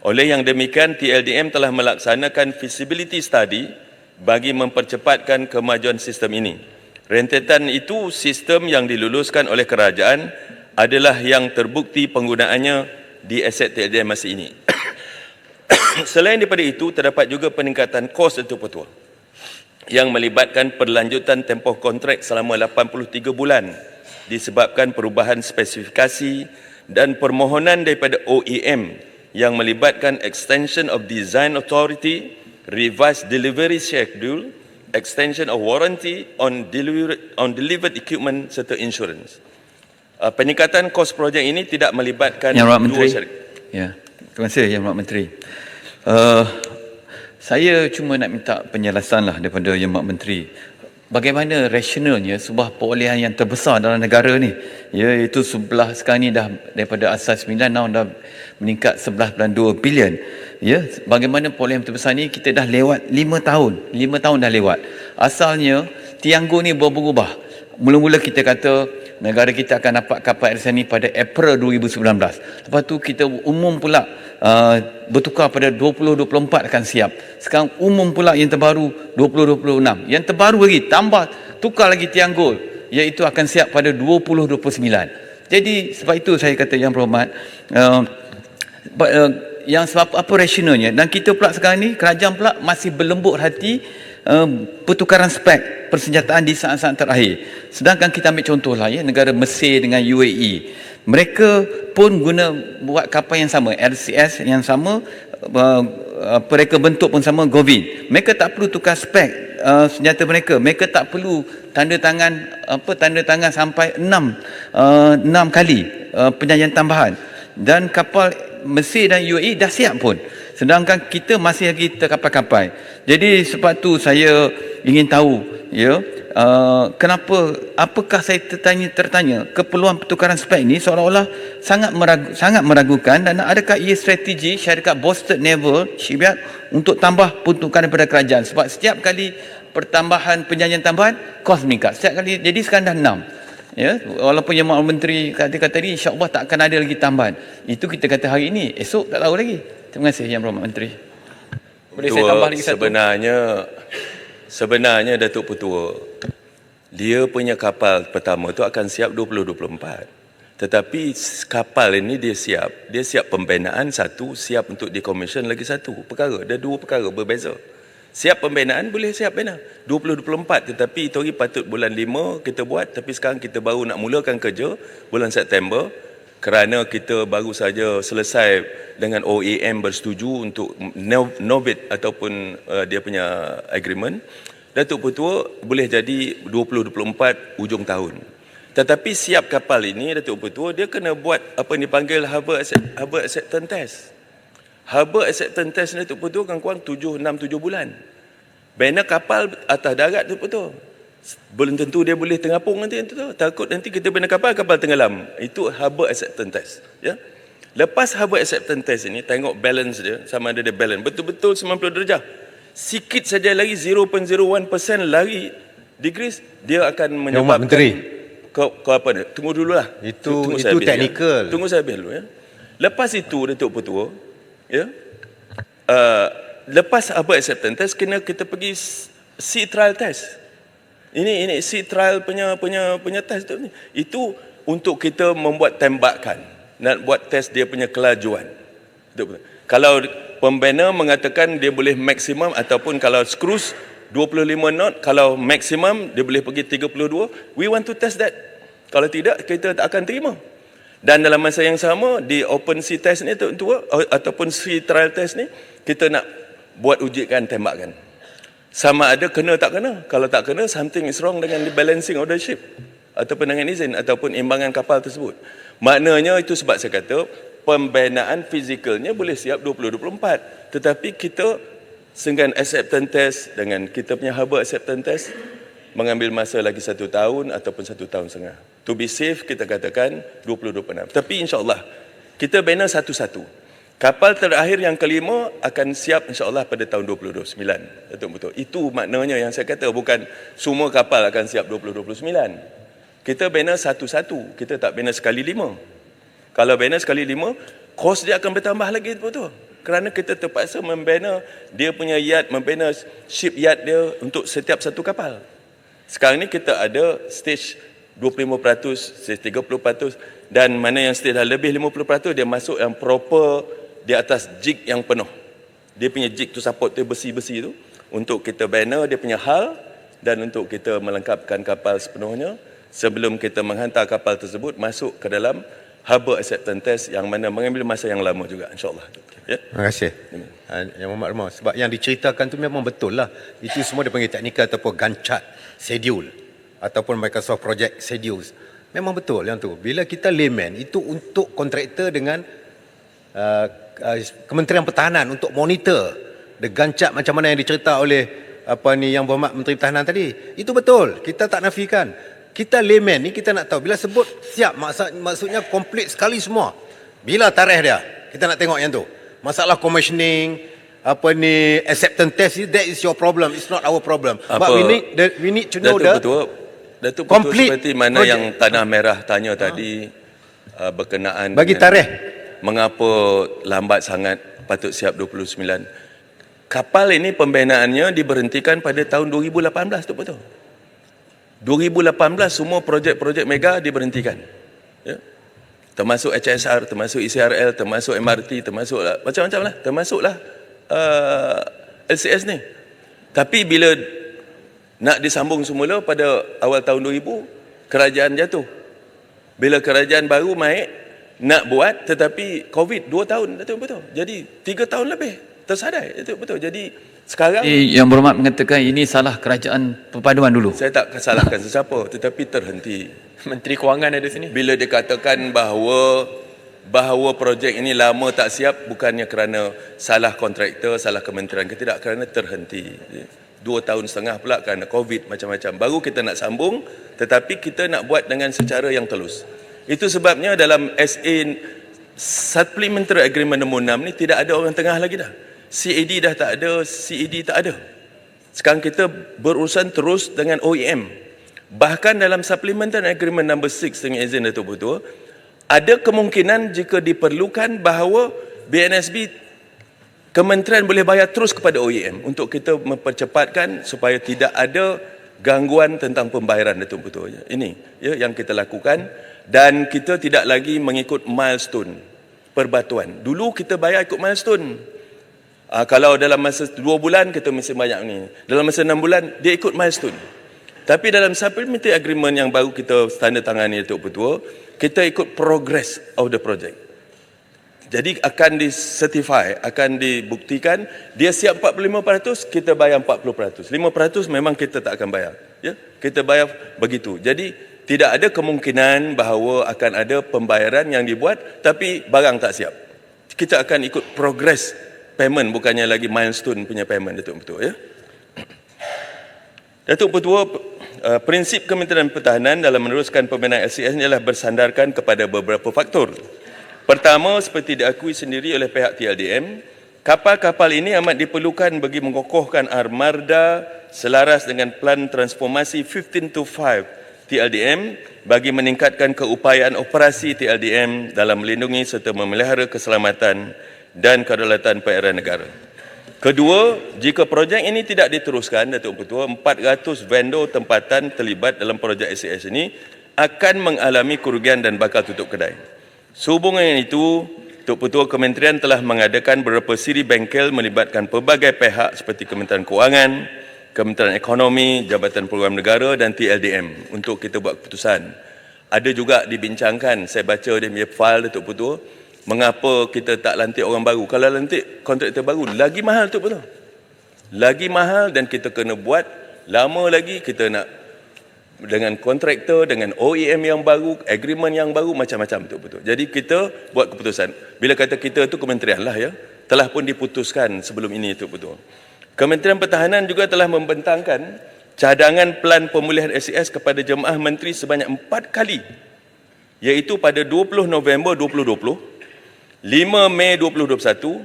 Speaker 1: Oleh yang demikian, TLDM telah melaksanakan feasibility study bagi mempercepatkan kemajuan sistem ini. Rentetan itu, sistem yang diluluskan oleh kerajaan adalah yang terbukti penggunaannya di aset TLDM masa ini. Selain daripada itu, terdapat juga peningkatan kos, Datuk Petua, yang melibatkan perlanjutan tempoh kontrak selama 83 bulan disebabkan perubahan spesifikasi dan permohonan daripada OEM yang melibatkan extension of design authority, revised delivery schedule, extension of warranty on delivered equipment serta insurance. Peningkatan kos projek ini tidak melibatkan
Speaker 6: Yang Berhormat
Speaker 1: dua
Speaker 6: Menteri.
Speaker 1: syarikat.
Speaker 6: Ya, terima kasih Yang Berhormat Menteri. Saya cuma nak minta penjelasan lah daripada Yang Berhormat Menteri. Bagaimana rasionalnya sebuah perolehan yang terbesar dalam negara ni, iaitu sekarang ni dah daripada asas 9 tahun dah meningkat 11.2 bilion. Ya, bagaimana perolehan terbesar ni kita dah lewat 5 tahun. 5 tahun dah lewat. Asalnya Tianggo ni berubah. Mula-mula kita kata negara kita akan dapat kapal LCS ni pada April 2019. Lepas tu kita umum pula bertukar pada 2024 akan siap. Sekarang umum pula yang terbaru 2026. Yang terbaru lagi tambah tukar lagi Tianggo, iaitu akan siap pada 2029. Jadi sebab itu saya kata Yang Berhormat, yang sebab apa rasionalnya, dan kita pula sekarang ni kerajaan pula masih berlembut hati pertukaran spek persenjataan di saat-saat terakhir. Sedangkan kita ambil contohlah ya, negara Mesir dengan UAE, mereka pun buat kapal yang sama, LCS yang sama, mereka bentuk pun sama, Govin. Mereka tak perlu tukar spek senjata mereka tak perlu tanda tangan sampai 6 kali perjanjian tambahan, dan kapal Mesir dan UAE dah siap pun, sedangkan kita masih lagi terkapai-kapai. Jadi sebab tu saya ingin tahu, apakah saya tertanya keperluan pertukaran spek ini seolah-olah sangat meragukan, dan adakah ia strategi syarikat Boston Naval Shipyard untuk tambah pertukaran daripada kerajaan, sebab setiap kali pertambahan perjanjian tambahan kos meningkat setiap kali, jadi sekarang dah 6. Walaupun Yang Maha Menteri kata tadi insya-Allah tak akan ada lagi tambahan. Itu kita kata hari ini, esok tak tahu lagi. Terima kasih Yang Berhormat Menteri. Boleh saya tambah lagi satu?
Speaker 1: Sebenarnya Datuk Petua, dia punya kapal pertama tu akan siap 2024. Tetapi kapal ini dia siap pembinaan satu, siap untuk decommission lagi satu. Ada dua perkara berbeza. Siap pembinaan boleh siap bina 2024, tetapi itu hari patut bulan 5 kita buat, tapi sekarang kita baru nak mulakan kerja bulan September kerana kita baru saja selesai dengan OAM bersetuju untuk novit ataupun dia punya agreement. Datuk Petua boleh jadi 2024 ujung tahun. Tetapi siap kapal ini Datuk Petua, dia kena buat apa yang dipanggil Harbour Acceptance Test. Harbour Acceptance Test ni Datuk Petua kurang-kurang 7 bulan. Bina kapal atas darat Datuk Petua, belum tentu dia boleh terapung nanti tu. Takut nanti kita bina kapal tenggelam. Itu Harbour Acceptance Test, ya. Lepas Harbour Acceptance Test ini, tengok balance dia, sama ada dia balance betul-betul 90 darjah. Sikit saja lagi 0.01% lari degrees, dia akan menyebabkan
Speaker 2: Menteri,
Speaker 1: kau apa ni? Tunggu dululah.
Speaker 2: Itu
Speaker 1: saya habis,
Speaker 2: teknikal.
Speaker 1: Ya. Tunggu saya habis dulu, ya. Lepas itu Datuk Petua, ya. Lepas Harbour Acceptance Test, kena kita pergi sea trial test. Ini sea trial punya test tu ni. Itu untuk kita membuat tembakan, nak buat test dia punya kelajuan. Kalau pembina mengatakan dia boleh maksimum, ataupun kalau cruise 25 knot, kalau maksimum dia boleh pergi 32, we want to test that. Kalau tidak, kita tak akan terima. Dan dalam masa yang sama, di open sea test ni ataupun sea trial test ni, kita nak buat ujikan tembakan. Sama ada kena tak kena. Kalau tak kena, something is wrong dengan the balancing of the ship, ataupun dengan izin ataupun imbangan kapal tersebut. Maknanya itu sebab saya kata pembinaan fizikalnya boleh siap 2024, tetapi kita dengan acceptance test, dengan kita punya Harbour Acceptance Test, mengambil masa lagi 1 tahun ataupun 1 tahun setengah. To be safe, kita katakan 2026. Tapi insyaAllah kita bina satu-satu. Kapal terakhir yang kelima akan siap insyaAllah pada tahun 2029. Betul-betul. Itu maknanya yang saya kata, bukan semua kapal akan siap 2029. Kita bina satu-satu, kita tak bina sekali 5. Kalau bina sekali 5, kos dia akan bertambah lagi, betul. Kerana kita terpaksa membina dia punya yard, membina shipyard dia untuk setiap satu kapal. Sekarang ni kita ada stage 25%, stage 30%, dan mana yang stage dah lebih 50%, dia masuk yang proper di atas jig yang penuh. Dia punya jig tu support tu besi-besi tu, untuk kita bina dia punya hull, dan untuk kita melengkapkan kapal sepenuhnya sebelum kita menghantar kapal tersebut masuk ke dalam Harbour Acceptance Test, yang mana mengambil masa yang lama juga, insyaAllah. Ya?
Speaker 2: Terima kasih Yang Muhammad Remah. Sebab yang diceritakan tu memang betul lah. Itu semua dipanggil teknikal ataupun Gantt chart schedule ataupun Microsoft Project schedules. Memang betul yang tu. Bila kita layman, itu untuk kontraktor dengan Kementerian Pertahanan untuk monitor the Gantt chart macam mana yang dicerita oleh Yang Berhormat Menteri Pertahanan tadi. Itu betul, kita tak nafikan. Kita layman ni kita nak tahu bila sebut siap, maksudnya komplit sekali semua. Bila tarikh dia? Kita nak tengok yang tu. Masalah commissioning, acceptance test, that is your problem, it's not our problem. But we need to know
Speaker 1: Datuk Petua,
Speaker 2: complete
Speaker 1: seperti mana
Speaker 2: project.
Speaker 1: yang Tanah Merah tanya tadi, berkenaan
Speaker 2: Bagi
Speaker 1: dengan
Speaker 2: tarikh.
Speaker 1: mengapa lambat sangat patut siap 29. Kapal ini pembinaannya diberhentikan pada tahun 2018, tu betul. 2018 semua projek-projek mega diberhentikan. Ya. Termasuk HSR, termasuk ECRL, termasuk MRT, termasuk macam-macam lah, termasuklah LCS ni. Tapi bila nak disambung semula pada awal tahun 2000, kerajaan jatuh. Bila kerajaan baru naik nak buat, tetapi COVID 2 tahun, betul. Jadi 3 tahun lebih tersadai. Itu betul. Jadi sekarang
Speaker 6: Yang Berhormat mengatakan ini salah kerajaan perpaduan dulu.
Speaker 1: saya tak salahkan sesiapa, tetapi terhenti.
Speaker 8: Menteri Kewangan ada sini.
Speaker 1: Bila dikatakan bahawa projek ini lama tak siap, bukannya kerana salah kontraktor, salah kementerian, tidak, kerana terhenti. 2 tahun setengah pula kerana COVID macam-macam. Baru kita nak sambung, tetapi kita nak buat dengan secara yang telus. Itu sebabnya dalam SA Supplementary Agreement nombor 6 ni tidak ada orang tengah lagi dah. CAD dah tak ada, CED tak ada. Sekarang kita berurusan terus dengan OEM. Bahkan dalam Supplementary Agreement nombor 6 dengan izin Datuk Ketua, ada kemungkinan jika diperlukan bahawa BNSB kementerian boleh bayar terus kepada OEM untuk kita mempercepatkan supaya tidak ada gangguan tentang pembayaran Datuk Ketua. Ini ya yang kita lakukan, dan kita tidak lagi mengikut milestone perbatuan. Dulu kita bayar ikut milestone. Kalau dalam masa 2 bulan kita mesti banyak ni. Dalam masa 6 bulan dia ikut milestone. Tapi dalam supplementary agreement yang baru kita tanda tangani Datuk Ketua, kita ikut progress of the project. Jadi akan disertify, akan dibuktikan dia siap 45%, kita bayar 40%. 5% memang kita tak akan bayar. Ya, kita bayar begitu. Jadi tidak ada kemungkinan bahawa akan ada pembayaran yang dibuat tapi barang tak siap. Kita akan ikut progress payment, bukannya lagi milestone punya payment, Datuk Ketua, ya. Datuk Ketua, prinsip Kementerian Pertahanan dalam meneruskan pembinaan LCS ini adalah bersandarkan kepada beberapa faktor. Pertama, seperti diakui sendiri oleh pihak TLDM, kapal-kapal ini amat diperlukan bagi mengokohkan armada selaras dengan plan transformasi 15-5 TLDM bagi meningkatkan keupayaan operasi TLDM dalam melindungi serta memelihara keselamatan dan kedaulatan perairan negara. Kedua, jika projek ini tidak diteruskan, Datuk Ketua, 400 vendor tempatan terlibat dalam projek SCS ini akan mengalami kerugian dan bakal tutup kedai. Sehubungan dengan itu, Datuk Ketua Kementerian telah mengadakan beberapa siri bengkel melibatkan pelbagai pihak seperti Kementerian Kewangan, Kementerian Ekonomi, Jabatan Program Negara dan TLDM untuk kita buat keputusan. Ada juga dibincangkan, saya baca dia punya file Datuk Ketua, mengapa kita tak lantik orang baru. Kalau lantik kontraktor baru, lagi mahal Datuk Ketua. Lagi mahal dan kita kena buat lama lagi, kita nak dengan kontraktor, dengan OEM yang baru, agreement yang baru, macam-macam betul-betul. Jadi kita buat keputusan. Bila kata kita tu kementerian lah ya, telah pun diputuskan sebelum ini betul-betul. Kementerian Pertahanan juga telah membentangkan cadangan plan pemulihan SCS kepada jemaah menteri sebanyak 4 kali, iaitu pada 20 November 2020, 5 Mei 2021,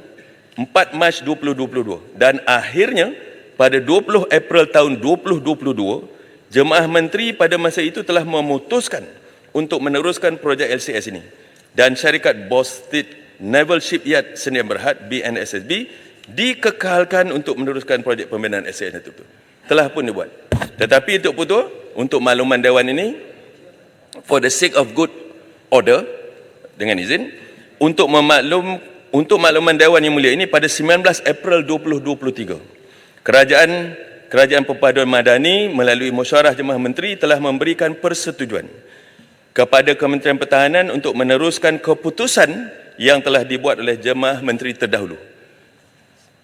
Speaker 1: 4 Mac 2022 dan akhirnya pada 20 April tahun 2022, jemaah menteri pada masa itu telah memutuskan untuk meneruskan projek LCS ini, dan syarikat Boston Naval Shipyard Sedia Berhad BNSSB dikekalkan untuk meneruskan projek pembinaan LCS itu. Telah pun dibuat. Tetapi untuk makluman Dewan ini, for the sake of good order, dengan izin, untuk makluman Dewan yang mulia ini, pada 19 April 2023, Kerajaan Perpaduan Madani melalui Mesyuarah Jemaah Menteri telah memberikan persetujuan kepada Kementerian Pertahanan untuk meneruskan keputusan yang telah dibuat oleh Jemaah Menteri terdahulu.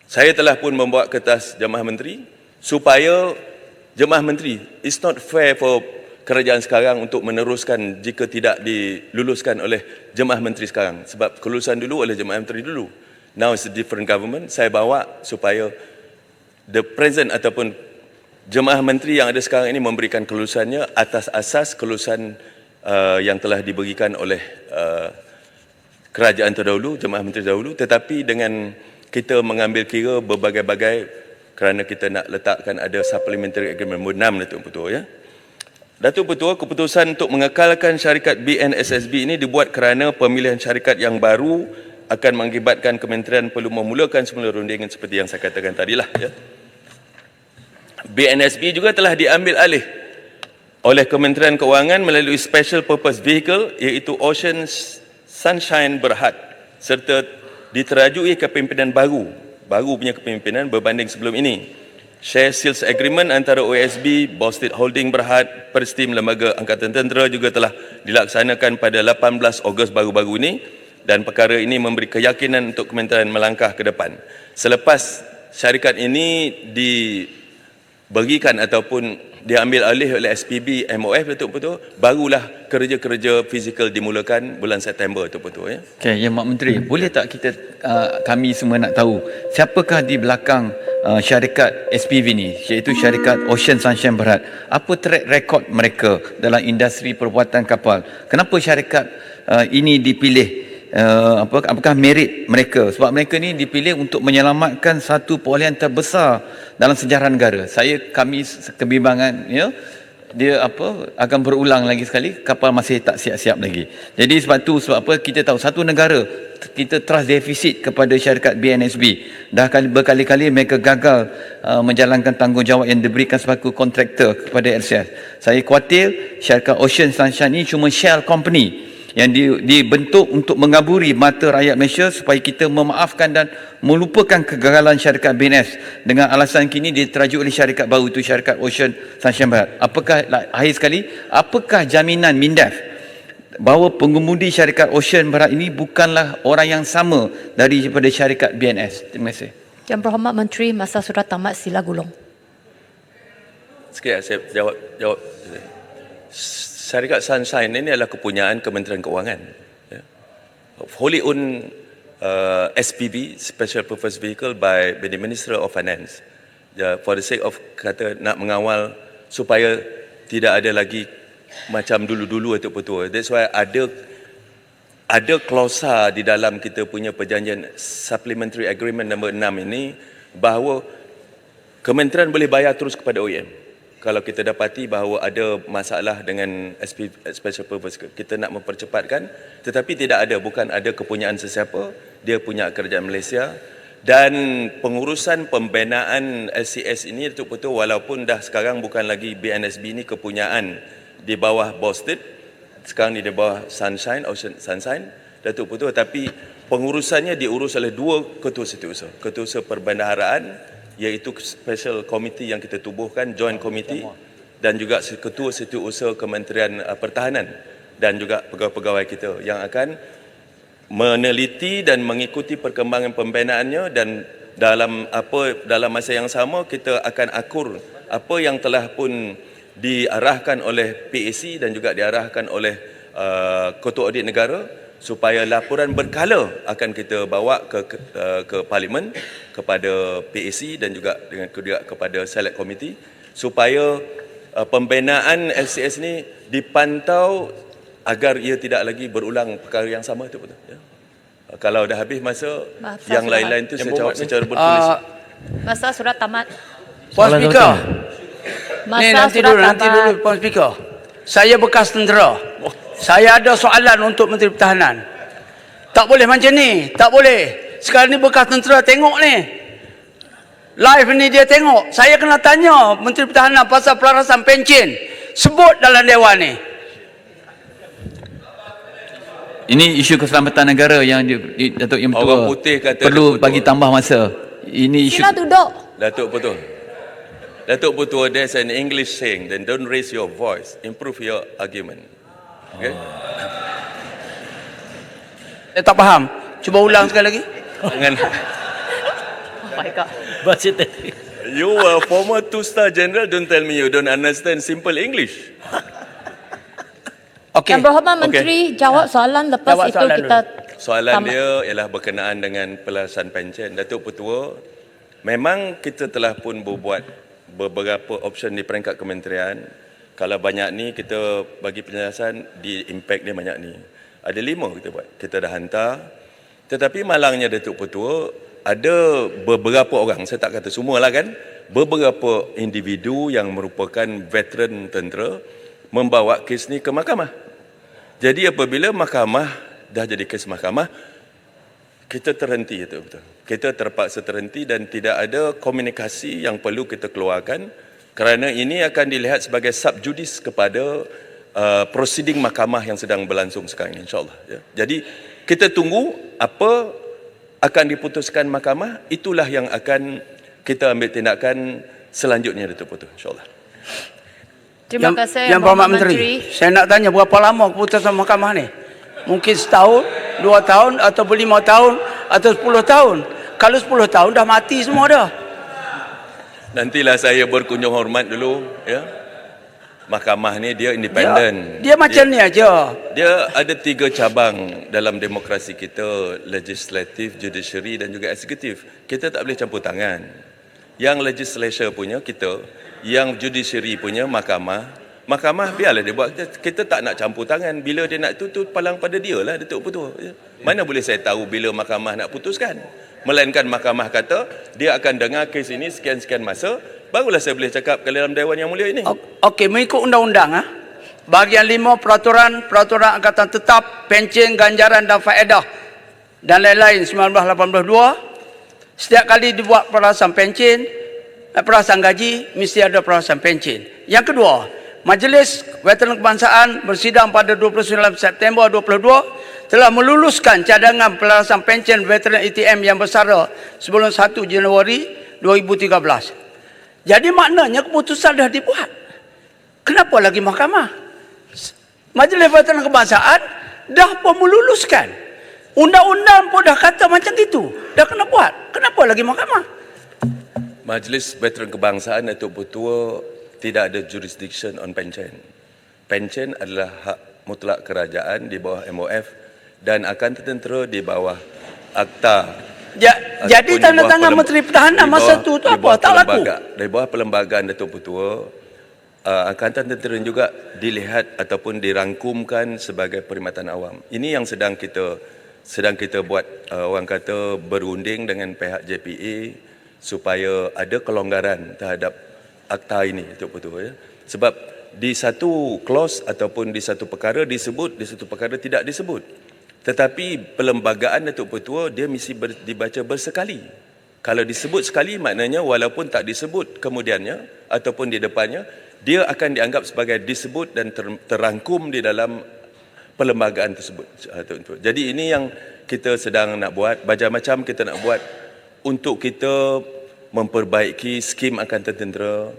Speaker 1: Saya telah pun membawa kertas Jemaah Menteri supaya Jemaah Menteri, it's not fair for kerajaan sekarang untuk meneruskan jika tidak diluluskan oleh Jemaah Menteri sekarang, sebab kelulusan dulu oleh Jemaah Menteri dulu. Now it's a different government. Saya bawa supaya the present ataupun jemaah menteri yang ada sekarang ini memberikan kelulusannya atas asas kelulusan yang telah diberikan oleh kerajaan terdahulu, jemaah menteri terdahulu, tetapi dengan kita mengambil kira berbagai-bagai kerana kita nak letakkan ada supplementary agreement nombor 6 Datuk Ketua, ya. Datuk Ketua, keputusan untuk mengekalkan syarikat BNSSB ini dibuat kerana pemilihan syarikat yang baru akan mengakibatkan kementerian perlu memulakan semula rundingan seperti yang saya katakan tadilah, ya. BNSB juga telah diambil alih oleh Kementerian Kewangan melalui Special Purpose Vehicle, iaitu Ocean Sunshine Berhad, serta diterajui kepimpinan baru punya kepimpinan berbanding sebelum ini. Share Sales Agreement antara OSB, Boston Holding Berhad, Perstim Lembaga Angkatan Tentera juga telah dilaksanakan pada 18 Ogos baru-baru ini, dan perkara ini memberi keyakinan untuk kementerian melangkah ke depan. Selepas syarikat ini diberikan ataupun diambil alih oleh SPB MOF Datuk Betul, barulah kerja-kerja fizikal dimulakan bulan September Datuk Betul ya.
Speaker 6: Okey, ya Mak Menteri, boleh tak kita kami semua nak tahu siapakah di belakang syarikat SPV ni, iaitu syarikat Ocean Sunshine Berhad? Apa track record mereka dalam industri perbuatan kapal? Kenapa syarikat ini dipilih? Apakah merit mereka? Sebab mereka ni dipilih untuk menyelamatkan satu perolehan terbesar dalam sejarah negara. Kami kebimbangan ya, dia akan berulang lagi sekali, kapal masih tak siap-siap lagi. Jadi sebab apa kita tahu satu negara kita trust defisit kepada syarikat BNSB. Dah berkali-kali mereka gagal menjalankan tanggungjawab yang diberikan sebagai kontraktor kepada LCS. Saya khawatir syarikat Ocean Sunshine ni cuma shell company yang dibentuk untuk mengaburi mata rakyat Malaysia supaya kita memaafkan dan melupakan kegagalan syarikat BNS dengan alasan kini diteraju oleh syarikat baru itu, syarikat Ocean Sunshine Berhad. Akhir sekali, apakah jaminan MINDEF bahawa pengemudi syarikat Ocean Berhad ini bukanlah orang yang sama daripada syarikat BNS? Terima kasih.
Speaker 3: Yang Berhormat Menteri, masa sudah tamat, sila gulung.
Speaker 1: Sekejap saya jawab. Syarikat Sunshine ini adalah kepunyaan Kementerian Keuangan. Ya. Wholly owned SPV, Special Purpose Vehicle by the Minister of Finance. For the sake of nak mengawal supaya tidak ada lagi macam dulu-dulu itu betul. That's why ada klausa di dalam kita punya perjanjian Supplementary Agreement nombor 6 ini bahawa kementerian boleh bayar terus kepada OEM. Kalau kita dapati bahawa ada masalah dengan Special Purpose, kita nak mempercepatkan, tetapi tidak ada, bukan ada kepunyaan sesiapa, dia punya kerajaan Malaysia. Dan pengurusan pembinaan LCS ini Datuk Betul, walaupun dah sekarang bukan lagi BNSB ini kepunyaan di bawah Boston, sekarang di bawah Sunshine, Ocean Sunshine Datuk Betul, tapi pengurusannya diurus oleh dua ketua setiausaha. Ketua perbendaharaan, iaitu special committee yang kita tubuhkan, joint committee, dan juga ketua setiausaha Kementerian Pertahanan dan juga pegawai-pegawai kita yang akan meneliti dan mengikuti perkembangan pembinaannya, dan dalam masa yang sama kita akan akur apa yang telah pun diarahkan oleh PAC dan juga diarahkan oleh Ketua Audit Negara, supaya laporan berkala akan kita bawa ke Parlimen, kepada PAC dan juga kepada Select Committee, supaya pembinaan LCS ni dipantau agar ia tidak lagi berulang perkara yang sama itu betul. Ya. Kalau dah habis masa, yang lain-lain tu saya jawab secara bertulis.
Speaker 3: Masa sudah tamat.
Speaker 9: Puan Speaker.
Speaker 3: Masa
Speaker 9: Nanti
Speaker 3: sudah
Speaker 9: dulu
Speaker 3: tamat.
Speaker 9: Puan Speaker. Saya bekas tentera. Saya ada soalan untuk Menteri Pertahanan. Tak boleh macam ni. Tak boleh. Sekarang ni bekas tentera tengok ni. Live ni dia tengok. Saya kena tanya Menteri Pertahanan pasal pelarasan pencen. Sebut dalam Dewan ni.
Speaker 6: Ini isu keselamatan negara yang Datuk Yang Mentua
Speaker 1: Orang Putih kata
Speaker 6: perlu
Speaker 1: Datuk
Speaker 6: bagi
Speaker 1: Betul.
Speaker 6: tambah masa. Ini isu.
Speaker 3: Sila duduk.
Speaker 1: Datuk Betul, there's an English saying, then don't raise your voice, improve your argument. Okay?
Speaker 9: Saya tak faham. Cuba ulang sekali lagi.
Speaker 1: Dengan
Speaker 3: Oh my God.
Speaker 1: you were former two-star general, don't tell me you don't understand simple English.
Speaker 9: Okey.
Speaker 3: Yang Berhormat Menteri, jawab soalan lepas
Speaker 9: Jawab
Speaker 3: itu
Speaker 9: soalan
Speaker 3: kita
Speaker 1: Soalan
Speaker 3: tamat.
Speaker 1: dia ialah berkenaan dengan pelarasan pencen. Datuk Petua, memang kita telah pun berbuat beberapa option di peringkat kementerian. Kalau banyak ni kita bagi penjelasan, di impact dia banyak ni. Ada 5 kita buat. Kita dah hantar. Tetapi malangnya Datuk Petua, ada beberapa orang, saya tak kata semua lah kan, beberapa individu yang merupakan veteran tentera membawa kes ni ke mahkamah. Jadi apabila mahkamah dah jadi kes mahkamah, kita terhenti itu betul. Kita terpaksa terhenti dan tidak ada komunikasi yang perlu kita keluarkan, kerana ini akan dilihat sebagai subjudis kepada proceeding mahkamah yang sedang berlangsung sekarang ini, insyaAllah. Ya. Jadi kita tunggu apa akan diputuskan mahkamah, itulah yang akan kita ambil tindakan selanjutnya, Datuk Putu, insyaAllah.
Speaker 3: Terima kasih
Speaker 9: Yang Berhormat Menteri. Saya nak tanya berapa lama keputusan mahkamah ni? Mungkin setahun? 2 tahun ataupun 5 tahun atau 10 tahun. Kalau 10 tahun dah mati semua dah.
Speaker 1: Nantilah saya berkunjung hormat dulu, ya. Mahkamah ni dia independen.
Speaker 9: Dia macam ni aja.
Speaker 1: Dia ada 3 cabang dalam demokrasi kita, legislatif, judiciary dan juga eksekutif. Kita tak boleh campur tangan. Yang legislature punya kita, yang judiciary punya mahkamah. Mahkamah biarlah dia buat. Kita tak nak campur tangan. Bila dia nak tu palang pada dia lah, Datuk Ketua. Mana boleh saya tahu bila mahkamah nak putuskan? Melainkan mahkamah kata dia akan dengar kes ini sekian-sekian masa, barulah saya boleh cakap ke dalam Dewan Yang Mulia ini.
Speaker 9: Okey, mengikut undang-undang bahagian 5 peraturan angkatan tetap, pencen, ganjaran dan faedah dan lain-lain 1982, setiap kali dibuat perasaan pencen, perasaan gaji mesti ada perasaan pencen. Yang kedua, Majlis Veteran Kebangsaan bersidang pada 29 September 22 telah meluluskan cadangan pelarasan pencen veteran ATM yang bersara sebelum 1 Januari 2013. Jadi maknanya keputusan dah dibuat. Kenapa lagi mahkamah? Majlis Veteran Kebangsaan dah pun meluluskan. Undang-undang pun dah kata macam itu. Dah kena buat. Kenapa lagi mahkamah?
Speaker 1: Majlis Veteran Kebangsaan Datuk Ketua tidak ada jurisdiction on pencen. Pencen adalah hak mutlak kerajaan di bawah MOF dan akan tertera di bawah akta.
Speaker 9: Jadi tanda tangan Menteri Pertahanan masa tu apa? Tak laku.
Speaker 1: Dari bawah perlembagaan Datuk Ketua, Angkatan Tentera juga dilihat ataupun dirangkumkan sebagai perkhidmatan awam. Ini yang sedang kita buat, orang kata berunding dengan pihak JPA supaya ada kelonggaran terhadap akta ini, Datuk Ketua. Ya. Sebab di satu clause ataupun di satu perkara disebut, di satu perkara tidak disebut. Tetapi perlembagaan Datuk Ketua dia mesti dibaca bersekali. Kalau disebut sekali maknanya walaupun tak disebut kemudiannya ataupun di depannya, dia akan dianggap sebagai disebut dan terangkum di dalam perlembagaan tersebut. Jadi ini yang kita sedang nak buat, macam-macam kita nak buat untuk kita memperbaiki skim Angkatan Tentera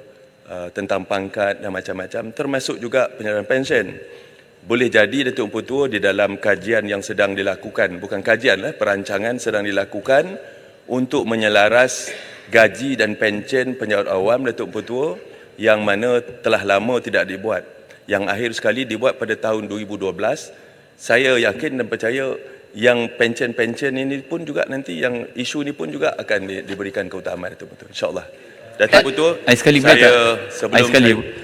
Speaker 1: tentang pangkat dan macam-macam, termasuk juga penyaluran pensyen. Boleh jadi Datuk Ketua di dalam kajian yang sedang dilakukan, bukan kajian lah, perancangan sedang dilakukan untuk menyelaras gaji dan pencen pejabat awam Datuk Ketua yang mana telah lama tidak dibuat. Yang akhir sekali dibuat pada tahun 2012. Saya yakin dan percaya yang pencen-pencen ini pun juga nanti, yang isu ini pun juga akan diberikan keutamaan Datuk Ketua. InsyaAllah. Datuk Ketua,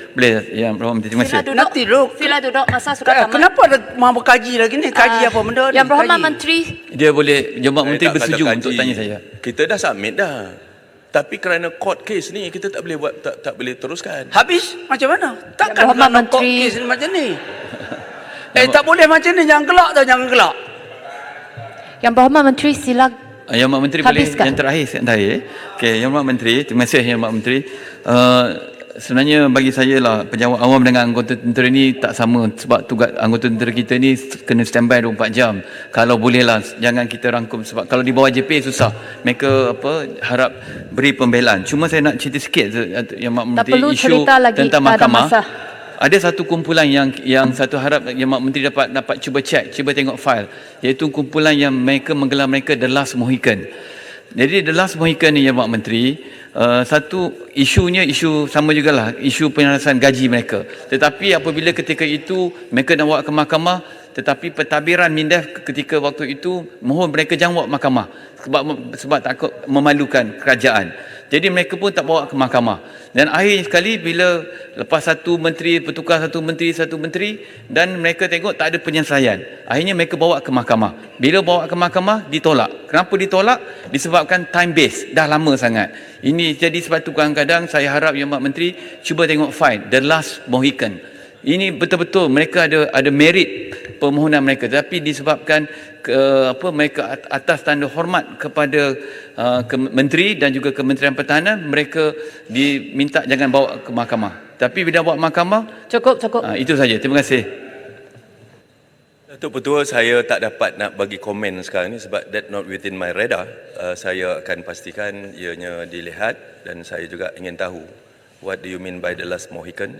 Speaker 6: boleh Yang Berhormat, terima kasih.
Speaker 9: Nanti dulu.
Speaker 3: Sila duduk, masa sudah tamat.
Speaker 9: Kenapa ada mahu berkaji lagi ni? Kaji apa benda ni?
Speaker 3: Yang Berhormat
Speaker 9: Kaji.
Speaker 3: Menteri.
Speaker 6: Dia boleh, Jemaah Menteri
Speaker 1: tak
Speaker 6: bersetuju
Speaker 1: kata
Speaker 6: untuk
Speaker 1: kaji.
Speaker 6: tanya saya.
Speaker 1: Kita dah submit dah. Tapi kerana court case ni kita tak boleh buat, tak boleh teruskan.
Speaker 9: Habis macam mana? Takkan
Speaker 3: Yang Berhormat
Speaker 9: nak court
Speaker 3: Menteri.
Speaker 9: case ni macam ni. Tak boleh macam ni. Jangan gelak tau, jangan gelak.
Speaker 3: Yang Berhormat Menteri sila.
Speaker 6: Yang Berhormat Menteri boleh
Speaker 3: Habiskan.
Speaker 6: yang terakhir Okey, Yang Berhormat Menteri, terima kasih Yang Berhormat Menteri. Sebenarnya bagi saya lah, pejabat awam dengan anggota tentera ni tak sama, sebab tugas anggota tentera kita ni kena standby 24 jam. Kalau boleh lah jangan kita rangkum, sebab kalau di bawah JP susah. Mereka harap beri pembelaan. Cuma saya nak cerita sikit Yang Berhormat Menteri,
Speaker 3: perlu
Speaker 6: isu
Speaker 3: cerita lagi,
Speaker 6: tentang
Speaker 3: tak ada
Speaker 6: mahkamah.
Speaker 3: masa.
Speaker 6: Ada satu kumpulan yang satu harap Yang Berhormat Menteri dapat cuba tengok file, iaitu kumpulan yang mereka menggelar mereka The Last Mohican. Jadi The Last Mohican ni Yang Berhormat Menteri, satu isunya isu sama jugalah, isu penyelarasan gaji mereka. Tetapi apabila ketika itu mereka nak bawa ke mahkamah, tetapi pentadbiran MINDEF ketika waktu itu mohon mereka jangan bawa mahkamah sebab takut memalukan kerajaan. Jadi mereka pun tak bawa ke mahkamah. Dan akhir sekali bila lepas satu menteri bertukar satu menteri dan mereka tengok tak ada penyelesaian, akhirnya mereka bawa ke mahkamah. Bila bawa ke mahkamah ditolak. Kenapa ditolak? Disebabkan time base, dah lama sangat. Ini jadi sebab tu kadang-kadang saya harap Yang Berhormat Menteri cuba tengok file The Last Mohican. Ini betul-betul mereka ada merit permohonan mereka, tapi disebabkan mereka atas tanda hormat kepada menteri dan juga Kementerian Pertahanan, mereka diminta jangan bawa ke mahkamah. Tapi bila bawa mahkamah,
Speaker 3: Cukup.
Speaker 6: itu saja. Terima kasih.
Speaker 1: Datuk Ketua, saya tak dapat nak bagi komen sekarang ni sebab that not within my radar. Saya akan pastikan ianya dilihat dan saya juga ingin tahu what do you mean by the last Mohican.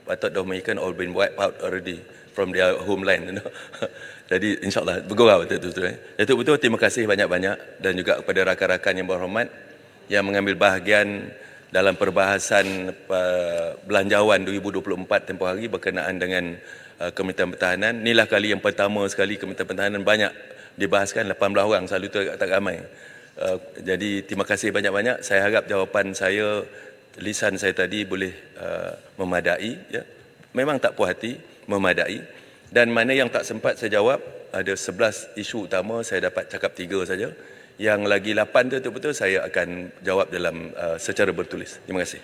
Speaker 1: I thought the Mohican all been wiped out already. from their homeland, you know. Jadi insyaAllah bergurau betul-betul. Datuk Betul, terima kasih banyak-banyak dan juga kepada rakan-rakan yang berhormat yang mengambil bahagian dalam perbahasan belanjawan 2024 tempoh hari berkenaan dengan Kementerian Pertahanan. Inilah kali yang pertama sekali Kementerian Pertahanan banyak dibahaskan, 18 orang, selalu tu tak ramai. Jadi terima kasih banyak-banyak. Saya harap jawapan saya, lisan saya tadi boleh memadai, ya. Memang tak puas hati, memadai. Dan mana yang tak sempat saya jawab, ada 11 isu utama, saya dapat cakap 3 saja. Yang lagi 8 tu betul-betul saya akan jawab dalam secara bertulis. Terima kasih.